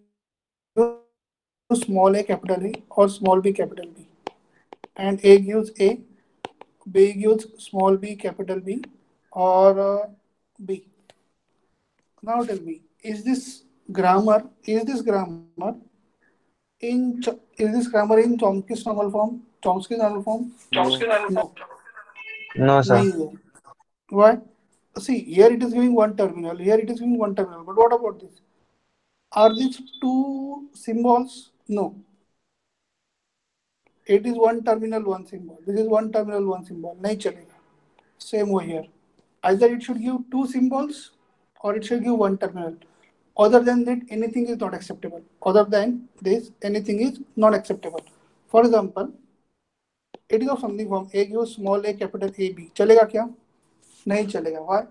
small a capital A or small b capital B, and A gives A, B gives small b capital B, or B. Now tell me, is this grammar in Chomsky's normal form? Chomsky's normal form? No. No, No, sir. नहीं है. Why? See, here it is giving one terminal, here it is giving one terminal. But what about this? Are these two symbols? No. It is one terminal, one symbol. This is one terminal, one symbol. नहीं चलेगा. Same over here. Either it should give two symbols or it should give one terminal. Other than that, anything is not acceptable. Other than this, anything is not acceptable. For example, it is of something from A gives small a capital A B. चलेगा क्या? नहीं चलेगा. Why?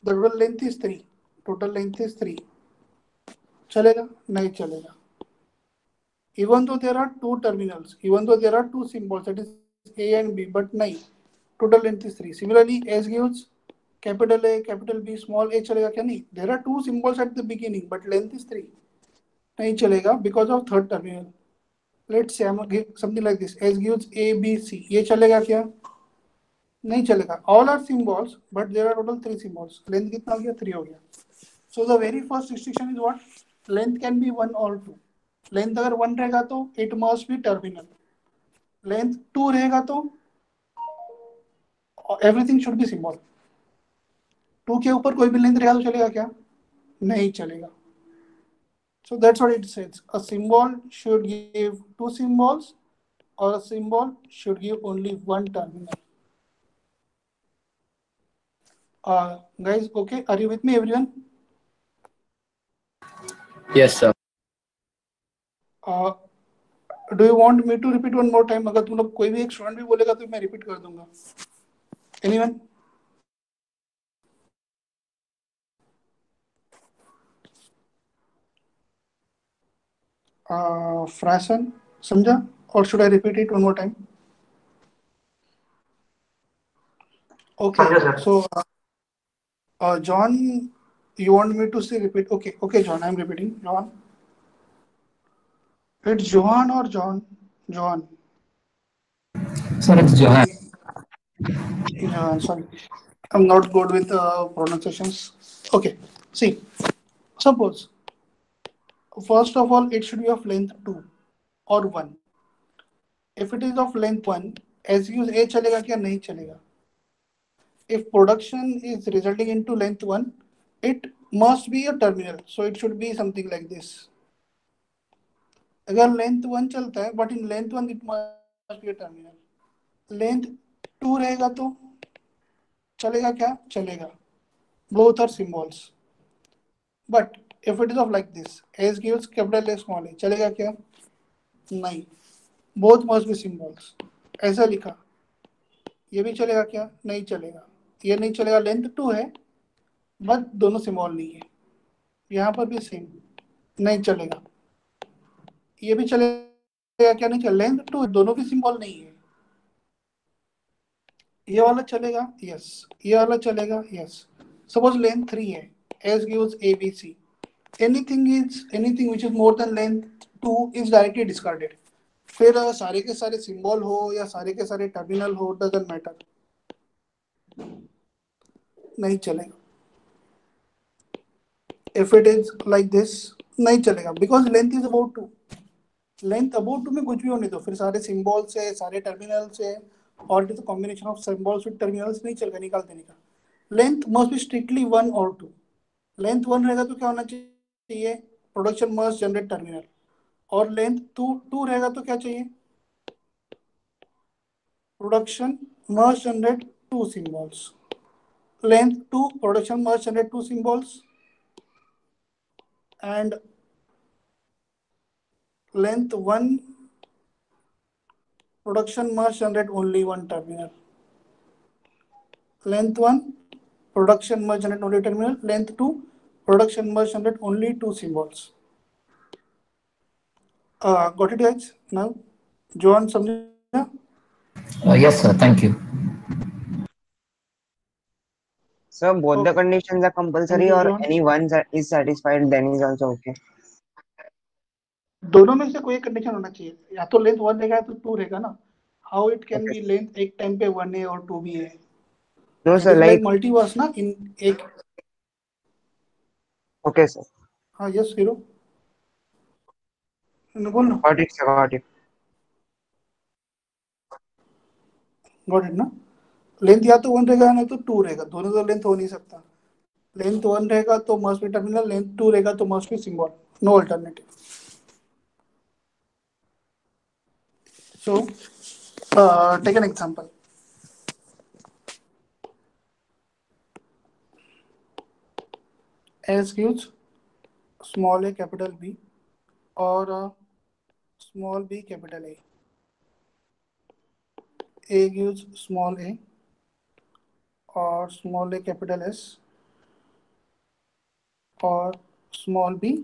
The total length is 3. Total length is 3. चलेगा? नहीं चलेगा. Even though there are two terminals, even though there are two symbols, that is A and B, but nahi, total length is 3. Similarly, S gives capital A, capital B, small a, chalega kya nahi? There are two symbols at the beginning, but length is 3. Nahi chalega because of third terminal. Let's say I'm going to give something like this. S gives A, B, C. Ye chalega kya? Nahi chalega. All are symbols, but there are total 3 symbols. Length kitna ho gaya? 3 ho gaya. So the very first restriction is what? Length can be 1 or 2. Length अगर 1 रहेगा तो it must be terminal. Length 2 रहेगा तो everything should be symbol. 2 के ऊपर कोई भी length रहेगा तो चलेगा क्या? नहीं चलेगा. So that's what it says. A symbol should give 2 symbols or a symbol should give only 1 terminal. Guys, okay, are you with me, everyone? Yes, sir. Do you want me to repeat one more time? अगर तुम लोग कोई भी एक student भी बोलेगा तो मैं रिपीट कर दूंगा. Anyone? Frasen, समझा? Or should I repeat it one more time? Okay. So, John, you want me to say repeat? Okay, John, I'm repeating. John. It's Johan or John? John. Sir, it's Johan. John, sorry. I'm not good with pronunciations. Okay. See, suppose, first of all, it should be of length 2 or 1. If it is of length 1, as use A chalega kya nahi chalega? If production is resulting into length 1, it must be a terminal. So it should be something like this. अगर length 1 चलता है, but in length 1 it must be a terminal. Length 2 रहेगा तो चलेगा क्या? चलेगा. Both are symbols. But if it is of like this, S gives capital A small a, चलेगा क्या? नहीं. Both must be symbols. ऐसा लिखा. ये भी चलेगा क्या? नहीं चलेगा. ये नहीं चलेगा. लेंथ 2 है, बट दोनों सिंबल नहीं है. यहाँ पर भी सेम नहीं चलेगा. ये भी चलेगा क्या? नहीं चलेगा. लेंथ 2 दोनों भी सिंबल नहीं है. ये वाला चलेगा? यस. ये वाला चलेगा? यस. सपोज लेंथ 3 है. S gives A, B, C. Anything which is more than length 2 is directly discarded. फिर सारे के सारे सिंबल हो या सारे के सारे टर्मिनल हो, डजंट मैटर. नहीं चलेगा. If it is like this, नहीं चलेगा, because length is about 2. Length about 2 में कुछ भी होने दो, फिर सारे सिंबल्स है, सारे टर्मिनल्स है, और it is a combination of symbols with terminals. नहीं चलेगा, निकाल देने का. लेंथ मस्ट बी स्ट्रिक्टली 1 और 2. लेंथ 1 रहेगा तो क्या होना चाहिए? Production must generate terminal. और लेंथ 2 रहेगा तो क्या चाहिए? production must generate two symbols. Length 2 production must generate two symbols, and length 1 production must generate only one terminal. Length 1 production must generate only terminal. Length 2 production must generate only two symbols. Got it, guys? Now, Johan, समझा? Yes, sir. Thank you. So both the Okay. conditions are Thank compulsory, you, or Johan. any one is satisfied, then is also okay. दोनों में से कोई एक condition होना चाहिए, या तो लेंथ 1 रहेगा या तो 2 रहेगा ना. How it can Okay. B length एक टाइम पे 1 है और 2 भी है. No, it sir. Is like Like, multiverse ना इन एक. okay, sir. हाँ, यस हीरो बोल ना. Got it, sir. Got it. Got it ना. लेंथ या तो 1 रहेगा ना तो 2 रहेगा, दोनों तो लेंथ हो नहीं सकता. लेंथ 1 रहेगा तो मस्ट बी टर्मिनल, लेंथ 2 रहेगा तो must be symbol, no alternative. So, take an example. S gives small a capital B or small b capital A. A gives small a or small a capital S or small b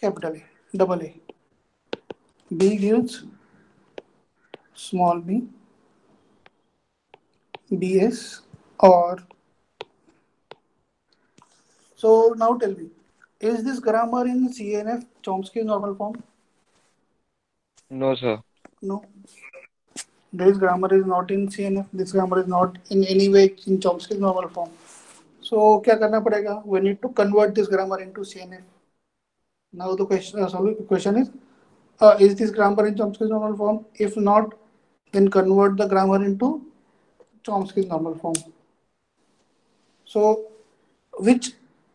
capital A, double A. B gives small b, bs or. So now tell me, is this grammar in CNF Chomsky normal form? No, sir. No. This grammar is not in CNF. This grammar is not in any way in Chomsky's normal form. So क्या करना पड़ेगा? We need to convert this grammar into CNF. Now the question is this grammar in Chomsky's normal form? If not, then convert the grammar into Chomsky's normal form. So which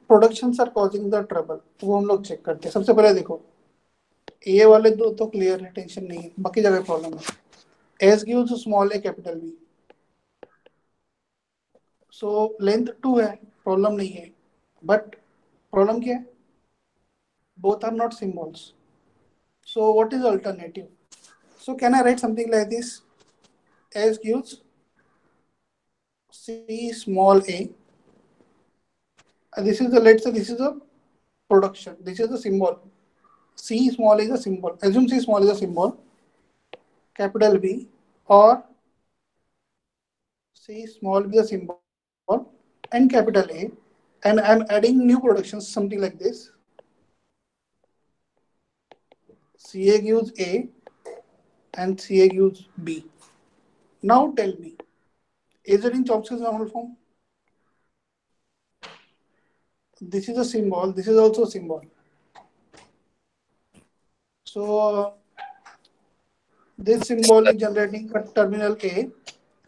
productions are causing the trouble? वो हम लोग check करते हैं. सबसे पहले देखो, ये वाले दो तो क्लियर है, टेंशन नहीं है. बाकी जगह प्रॉब्लम है. S gives small a capital B. So length 2 है, प्रॉब्लम नहीं है. बट प्रॉब्लम क्या है? Both are not symbols. So what is the alternative? So can I write something like this? S gives C small a. This is the, let's say this is a production. This is the symbol. C small is a symbol. Assume C small is a symbol. Capital B or C small is a symbol and capital A. And I'm adding new productions, something like this. CA gives A and CA gives B. Now tell me, is it in Chomsky's normal form? This is a symbol, this is also a symbol. So this symbol is generating a terminal A,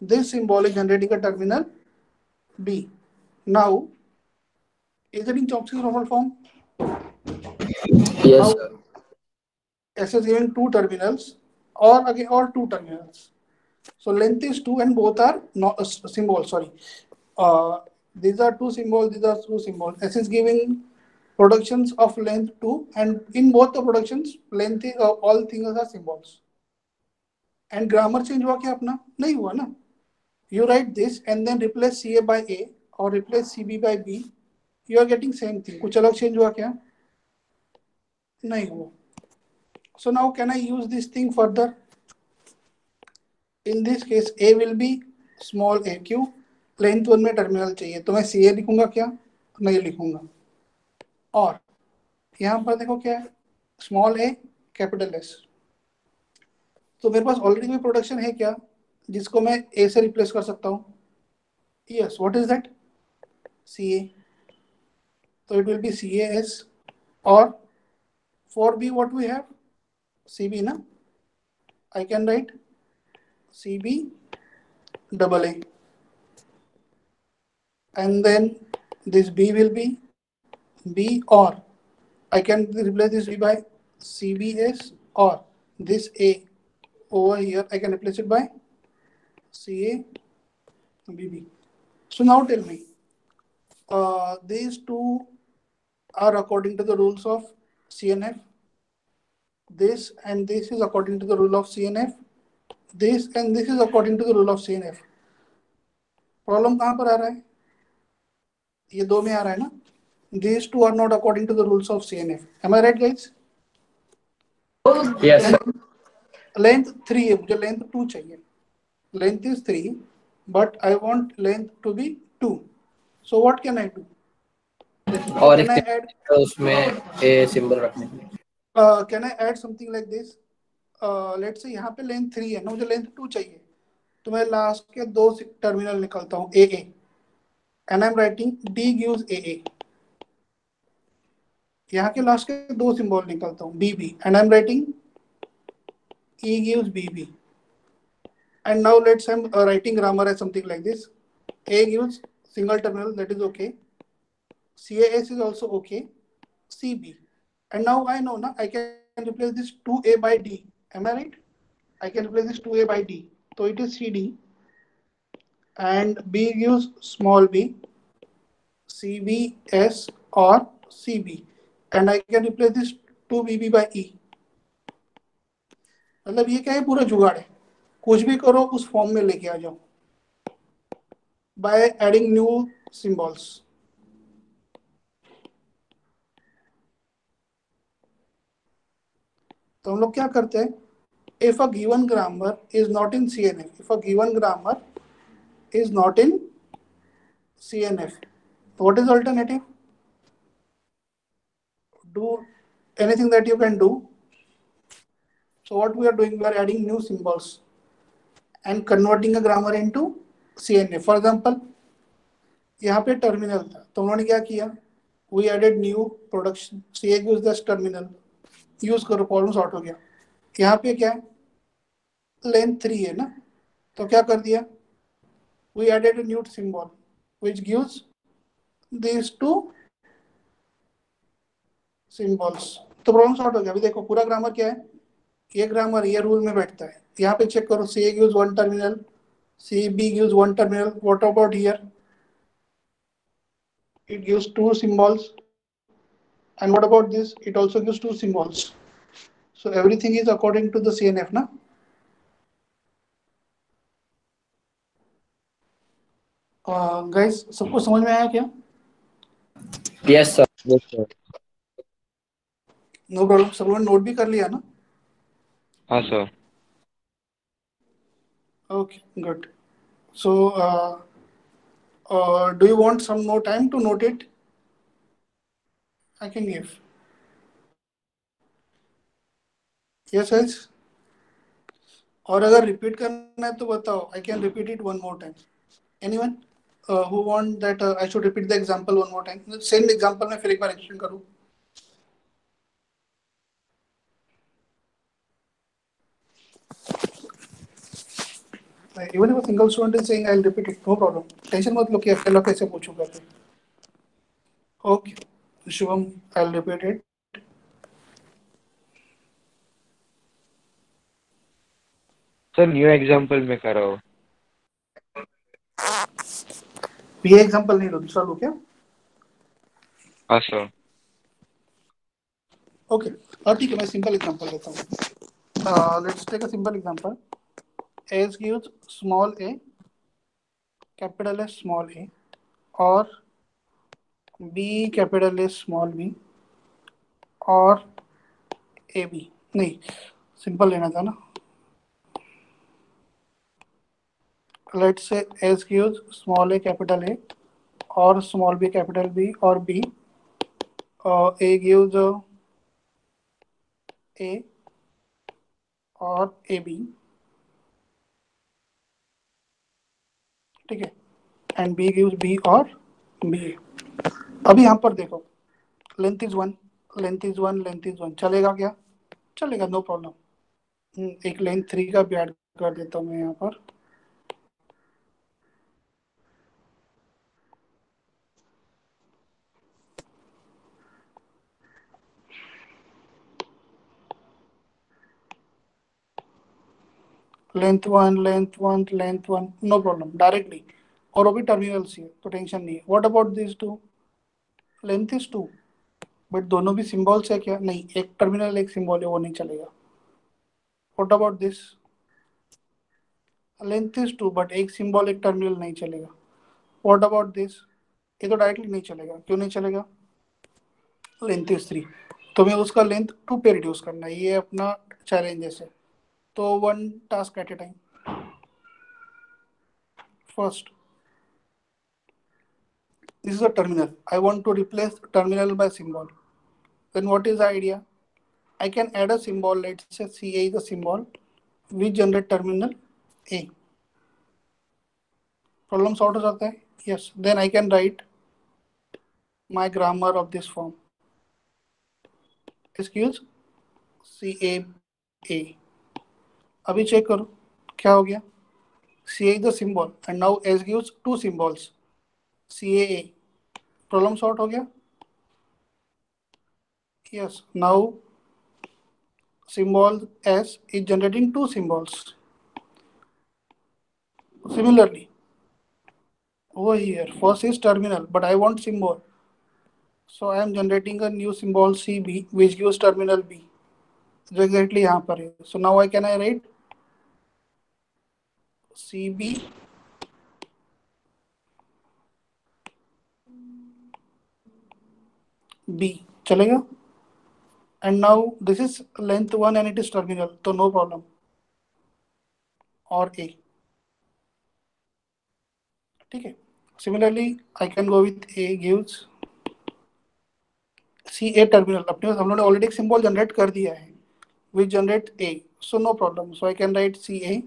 this symbol is generating a terminal B. Now, is it in Chomsky's normal form? Yes, Now, sir. S is giving two terminals or again or two terminals. So length is 2 and both are not symbols. Sorry, these are two symbols. These are two symbols. S is giving productions of length 2, and in both the productions, length is, all things are symbols. And grammar change हुआ क्या अपना? नहीं हुआ ना. You write this and then replace CA by A or replace CB by B. You are getting same thing. कुछ अलग change हुआ क्या? नहीं हुआ. So now can I use this thing further? In this case, A will be small a. क्यों? Length 1 में terminal चाहिए, तो मैं CA लिखूंगा क्या? नहीं लिखूंगा. और यहाँ पर देखो क्या है, स्मॉल a कैपिटल S. तो मेरे पास ऑलरेडी कोई प्रोडक्शन है क्या जिसको मैं A से रिप्लेस कर सकता हूँ? Yes. What is that? CA. तो इट विल बी CAS. और for B what we have? CB ना. I can write CB double A. And then this B will be B, or I can replace this B by CBS, or this A over here I can replace it by CA BB. So now tell me, these two are according to the rules of CNF. This and this is according to the rule of CNF. This and this is according to the rule of CNF. Problem कहाँ पर आ रहा है? ये दो में आ रहा है ना. These two are not according to the rules of CNF. Am I right, guys? Yes, sir. Length 3 है, मुझे length 2 चाहिए. Length is 3, but I want length to be 2. So what can I do? और Can I एक add? उसमें a symbol रखने के लिए. Can I add something like this? Let's say यहाँ पे length 3 है ना, मुझे length 2 चाहिए. तो मैं लास्ट के दो टर्मिनल निकालता हूँ AA, and I'm writing D gives AA. यहाँ के लास्ट के दो सिंबल निकालता हूँ BB, and I'm writing E gives BB. And now let's I'm writing grammar as something like this. A gives single terminal, that is okay. CAS is also okay. CB. And now I know now I can replace this 2A by D. Am I right? I can replace this 2A by D. So it is CD. And B gives small b, CBS or CB. And I can replace this 2BB by E. मतलब ये क्या है, पूरा जुगाड़ है. कुछ भी करो उस फॉर्म में लेके आ जाओ by adding new symbols. तो हम लोग क्या करते हैं? If a given grammar is not in CNF, if a given grammar is not in CNF, what is alternative? Do anything that you can do. So what we are doing, we are adding new symbols and converting a grammar into CNF. For example, यहाँ पे terminal था, तो उन्होंने क्या किया? We added new production. CA gives this terminal. Use करो, problem sort हो गया. यहाँ पे क्या है? लेंथ 3 है ना, तो क्या कर दिया? We added a new symbol which gives these two symbols. तो प्रॉब्लम सॉर्ट हो गया. अभी देखो पूरा ग्रामर क्या है? ये ग्रामर ये रूल में बैठता है. यहाँ पे चेक करो, CA gives one terminal, CB gives one terminal. What about here? It gives two symbols. And what about this? It also gives two symbols. So everything is according to the CNF, ना? Guys, सबको समझ में आया क्या? Yes, sir. Yes, sir. No problem. सब लोगों ने note भी कर लिया ना? हाँ sir. Okay, good. So, do you want some more time to note it? I can give. Yes, guys. और अगर रिपीट करना है तो बताओ. I can repeat it one more time. Anyone who want that I should repeat the example one more time? Same example में फिर एक बार explain करूँ. Even if a single student is saying I'll repeat it, no problem. Tension मत लो कि अकेला कैसे पूछूंगा. Okay, Shivam, I'll repeat it. Sir new example में कर रहा हूँ. ये एग्जांपल नहीं लो, दूसरा लो क्या? हाँ सर. ओके, और ठीक है, मैं सिंपल एग्जांपल लेता हूँ. Let's take a simple example. S gives small a, capital S small a, और b capital S small b, और ए बी. नहीं, सिंपल लेना था ना. Let's say S gives small a capital A और small b capital B और b. A gives a और A B. ठीक है, एंड b गिव्स b और b. अभी यहाँ पर देखो, length is 1, length is 1, length is 1. चलेगा क्या? चलेगा, नो प्रॉब्लम. एक लेंथ 3 का भी ऐड कर देता हूँ मैं यहाँ पर. Length one, no problem directly, और वो भी टर्मिनल सी है तो टेंशन नहीं है. What about this two? Length is 2, but दोनों भी सिंबल्स है क्या? नहीं, एक टर्मिनल एक सिंबल है, वो नहीं चलेगा. What about this? Length is 2 but एक सिंबल एक टर्मिनल, नहीं चलेगा. What about this? ये तो डायरेक्टली नहीं चलेगा. क्यों नहीं चलेगा? Length is 3. तो मैं उसका लेंथ 2 पे रिड्यूस करना है, ये अपना चैलेंजेस है. तो one task at A time. First, this is a terminal. I want to replace terminal by symbol. Then what is the idea? I can add a symbol. Let's say CA is the symbol. We generate terminal A. Problem solved हो जाता है? Yes. Then I can write my grammar of this form. Excuse CA A. अभी check करो क्या हो गया. CA is the symbol and now S gives two symbols. CAA. Problem solved हो गया? Yes. Now symbol S is generating two symbols. Similarly, over here, first is terminal, but I want symbol. So I am generating a new symbol CB, which gives terminal B. जो exactly यहाँ पर है. So now I can write CB B. चलेगा? And now this is length 1 and it is terminal, so no problem. Or A. ठीक है. Similarly, I can go with A gives CA terminal. अपने हम लोगों ने already एक symbol generate कर दिया है. We generate A, so no problem. So I can write CA.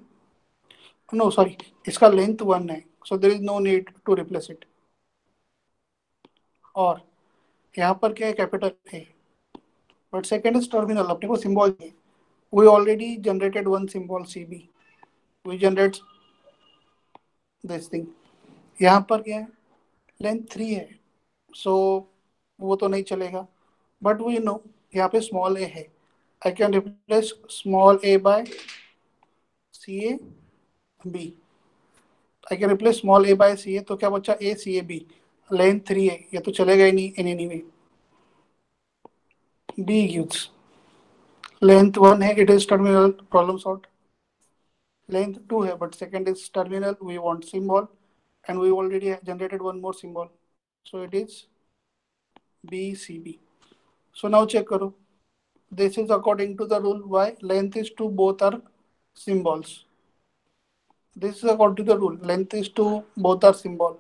No, sorry, इसका length 1 है, so there is no need to replace it. और यहाँ पर क्या है? Capital A. But second is terminal. अपने को symbol चाहिए. We already generated one symbol CB. We generate this thing. यहाँ पर क्या है? Length 3 है, so वो तो नहीं चलेगा. But we know यहाँ पे small a है. I can replace small a by CA B. I can replace small a by CA. तो क्या बचा? A CA B. Length 3 है, ये तो चलेगा ही नहीं in any way. B gives length 1 है, it is terminal, problem solved. Length 2 है, but second is terminal, we want symbol and we already generated one more symbol, so it is BCB. So now check करो. This is according to the rule. Why? Length is 2, both are symbols. This is according to the rule. Length is 2, both are symbol.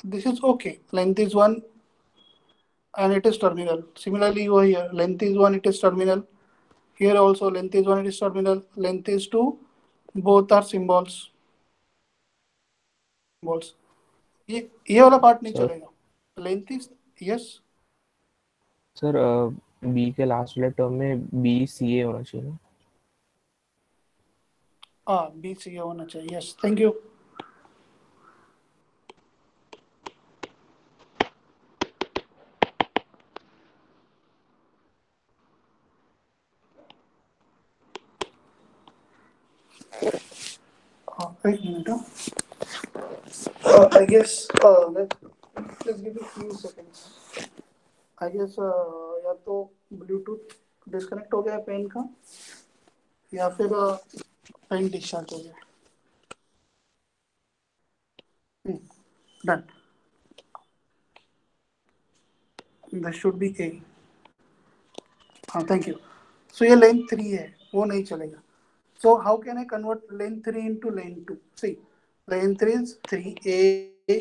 This is okay. Length is 1 and it is terminal. Similarly over here, length is 1, it is terminal. Here also length is 1, it is terminal. Length is 2, both are symbols. ये वाला part नहीं sir चलेगा. Length is yes. Sir B के last वाले term में B C A होना चाहिए ना. हाँ, बी सी ए होना चाहिए. Yes, thank you. हाँ, एक minute. I guess let's give it a few seconds. I guess या तो ब्लूटूथ डिस्कनेक्ट हो गया है पेन का, या फिर पेन डिस्चार्ज हो गया. डन. दिस शुड बी ए. हाँ, थैंक यू. सो ये लेंथ 3 है, वो नहीं चलेगा. So how can I convert length 3 into length 2? See, length 3 is 3A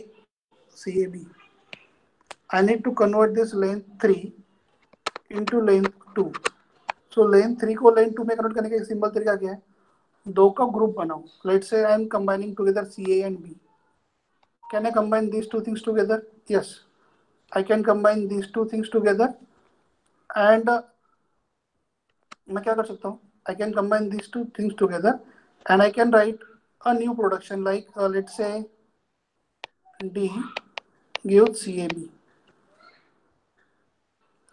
CAB. I need to convert this length 3 into length 2. So length 3 को length 2 में convert करने का सिंपल तरीका क्या है? दो का ग्रुप बनाओ. Let's say I am combining together CA and B. Can I combine these two things together? Yes, I can combine these two things together. And मैं क्या कर सकता हूँ? I can combine these two things together and I can write a new production like let's say D gives CAB.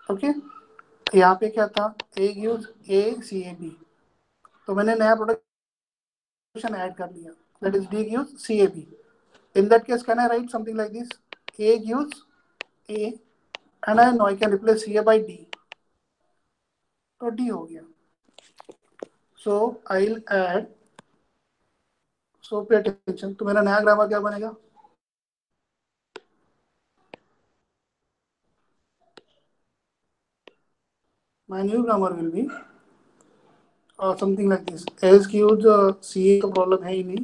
Okay, यहाँ पे क्या था? A gives ACAB. तो मैंने नया प्रोडक्ट add कर लिया, that is D gives CAB. In that case, can I write something like this? A gives A, and I know I can replace CA by D. तो D हो गया. So I'll add. So pay attention. तो मेरा नया grammar क्या बनेगा? My new grammar will be something like this. As gives CA का problem है ही नहीं,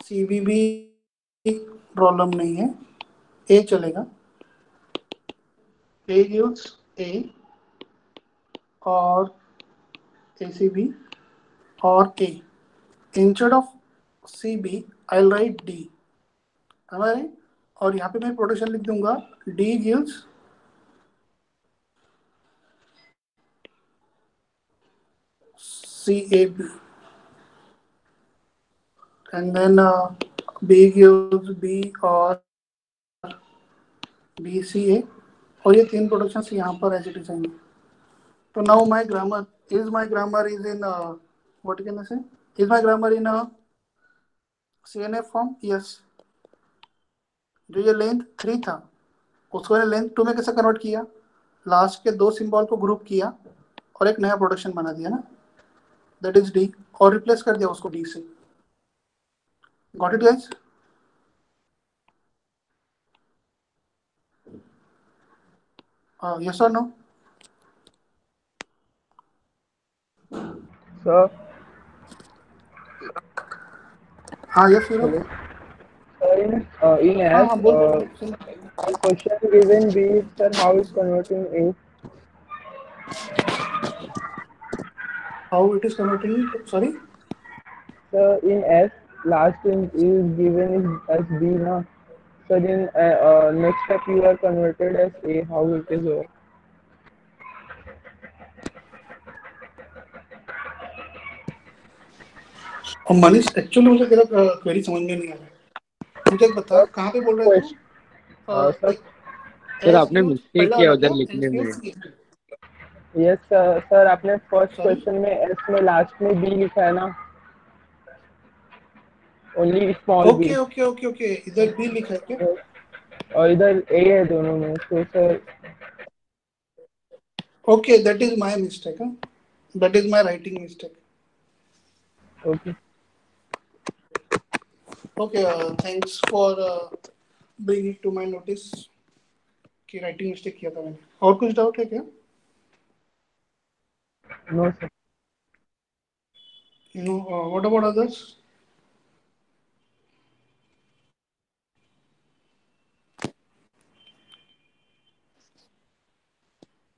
CB भी प्रॉब्लम नहीं है, A चलेगा. A gives A और ACB और A. Instead of CB, I'll write D. Am I right? और यहाँ पे मैं प्रोटेक्शन लिख दूंगा D gives CAB, and then B gives B और BCA, और ये तीन प्रोडक्शंस यहाँ पर एज इट इज आएंगे. तो now my grammar is in what can I say, is my grammar in CNF form? Yes. जो ये लेंथ 3 था उसको मैंने लेंथ 2 में कैसे कन्वर्ट किया? लास्ट के 2 सिंबल को ग्रुप किया और एक नया प्रोडक्शन बना दिया ना, दैट इज D, और रिप्लेस कर दिया उसको D से. Got it guys? यस और नो? सर हाँ यस नो. in हाँ S, हाँ बोल बोल. question given B, sir, how is converting A? How it is converting? Sorry. Sir, in S, last thing is given is as B, na. So in next step you are converted as A. How it is work? और Manish, actually मुझे तेरा query समझ में नहीं आ रहा है. मुझे बता कहाँ पे बोल रहे तू? सर सर एस आपने क्यूज मिस्टेक पहला किया वाला उधर क्या? लिखने एस में. क्यूज. यस सर, आपने फर्स्ट सॉरी. क्वेश्चन में एस में लास्ट में बी लिखा है ना, only small B, okay okay okay okay, इधर भी लिखा है क्या? और इधर ए है दोनों में. तो sir okay, that is my mistake. That is my writing mistake. Okay. Okay, thanks for bringing to my notice कि राइटिंग मिस्टेक किया था मैंने. और कुछ डाउट है क्या? No sir. No. What about others?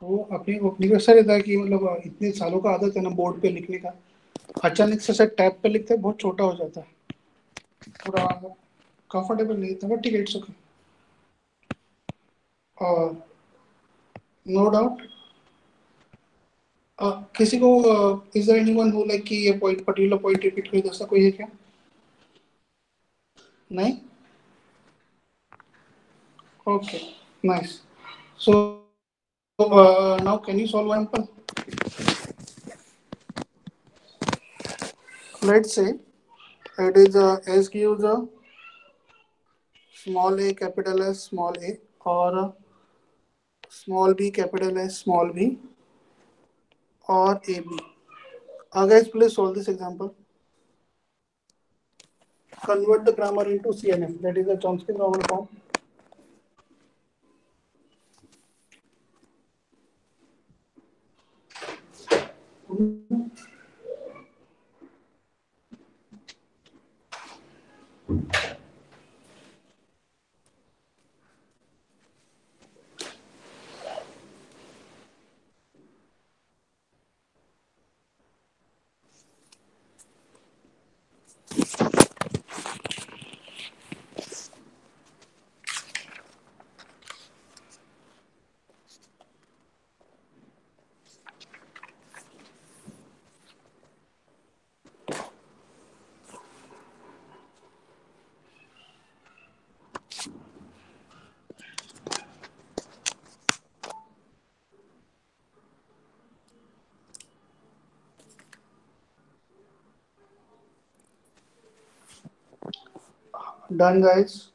वो अपनी अपनी को ऐसा रहता है कि मतलब इतने सालों का आदत है ना बोर्ड पे लिखने का, अचानक से टैब पे लिखते हैं बहुत छोटा हो जाता है, थोड़ा कंफर्टेबल नहीं था, बट ठीक है, इट्स ओके. No doubt. किसी को is there anyone who like कि ये पॉइंट पर्टिकुलर पॉइंट रिपीट कर ऐसा कोई है क्या? नहीं. Okay, nice. So now can you solve one example? Let's से it is s gives small a capital S small a और small b capital S small b और a b. Guys, please solve this example. Convert the grammar into CNF, that is the Chomsky normal form. Done, guys.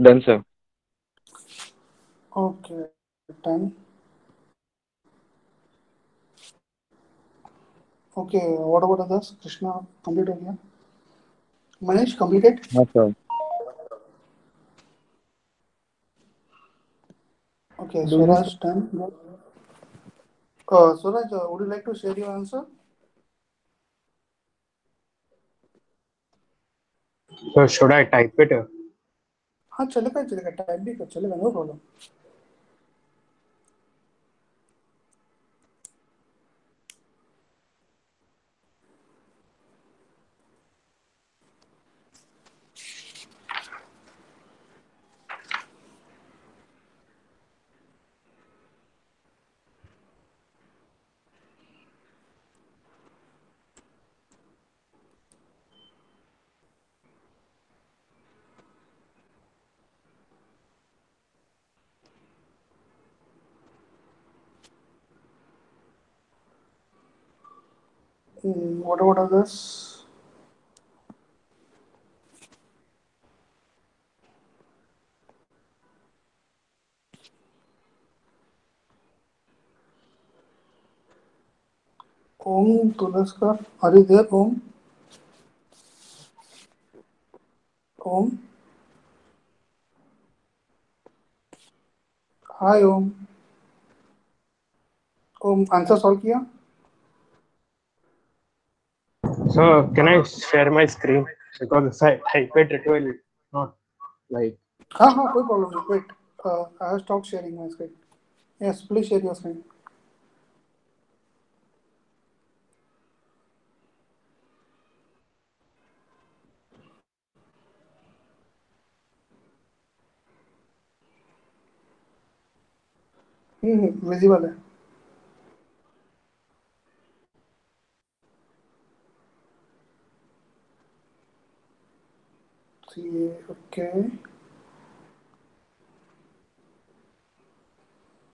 Done, sir. Okay, done. Okay, what about others? Krishna, complete हो गया? Manish, completed? हाँ sir. Okay, Do you Swaraj, done. Swaraj, would you like to share your answer? So should I type it? हाँ चलेगा चलेगा, type भी कर चलेगा, no problem. What about others? Om Tulaskar, are you there, Om? Om? Hi, Om. Om, answer solve किया? So can I share my screen? Because I type it will not like. हाँ हाँ कोई problem नहीं. Wait, I have stop sharing my screen. Yes, please share your screen. Visible है. Okay.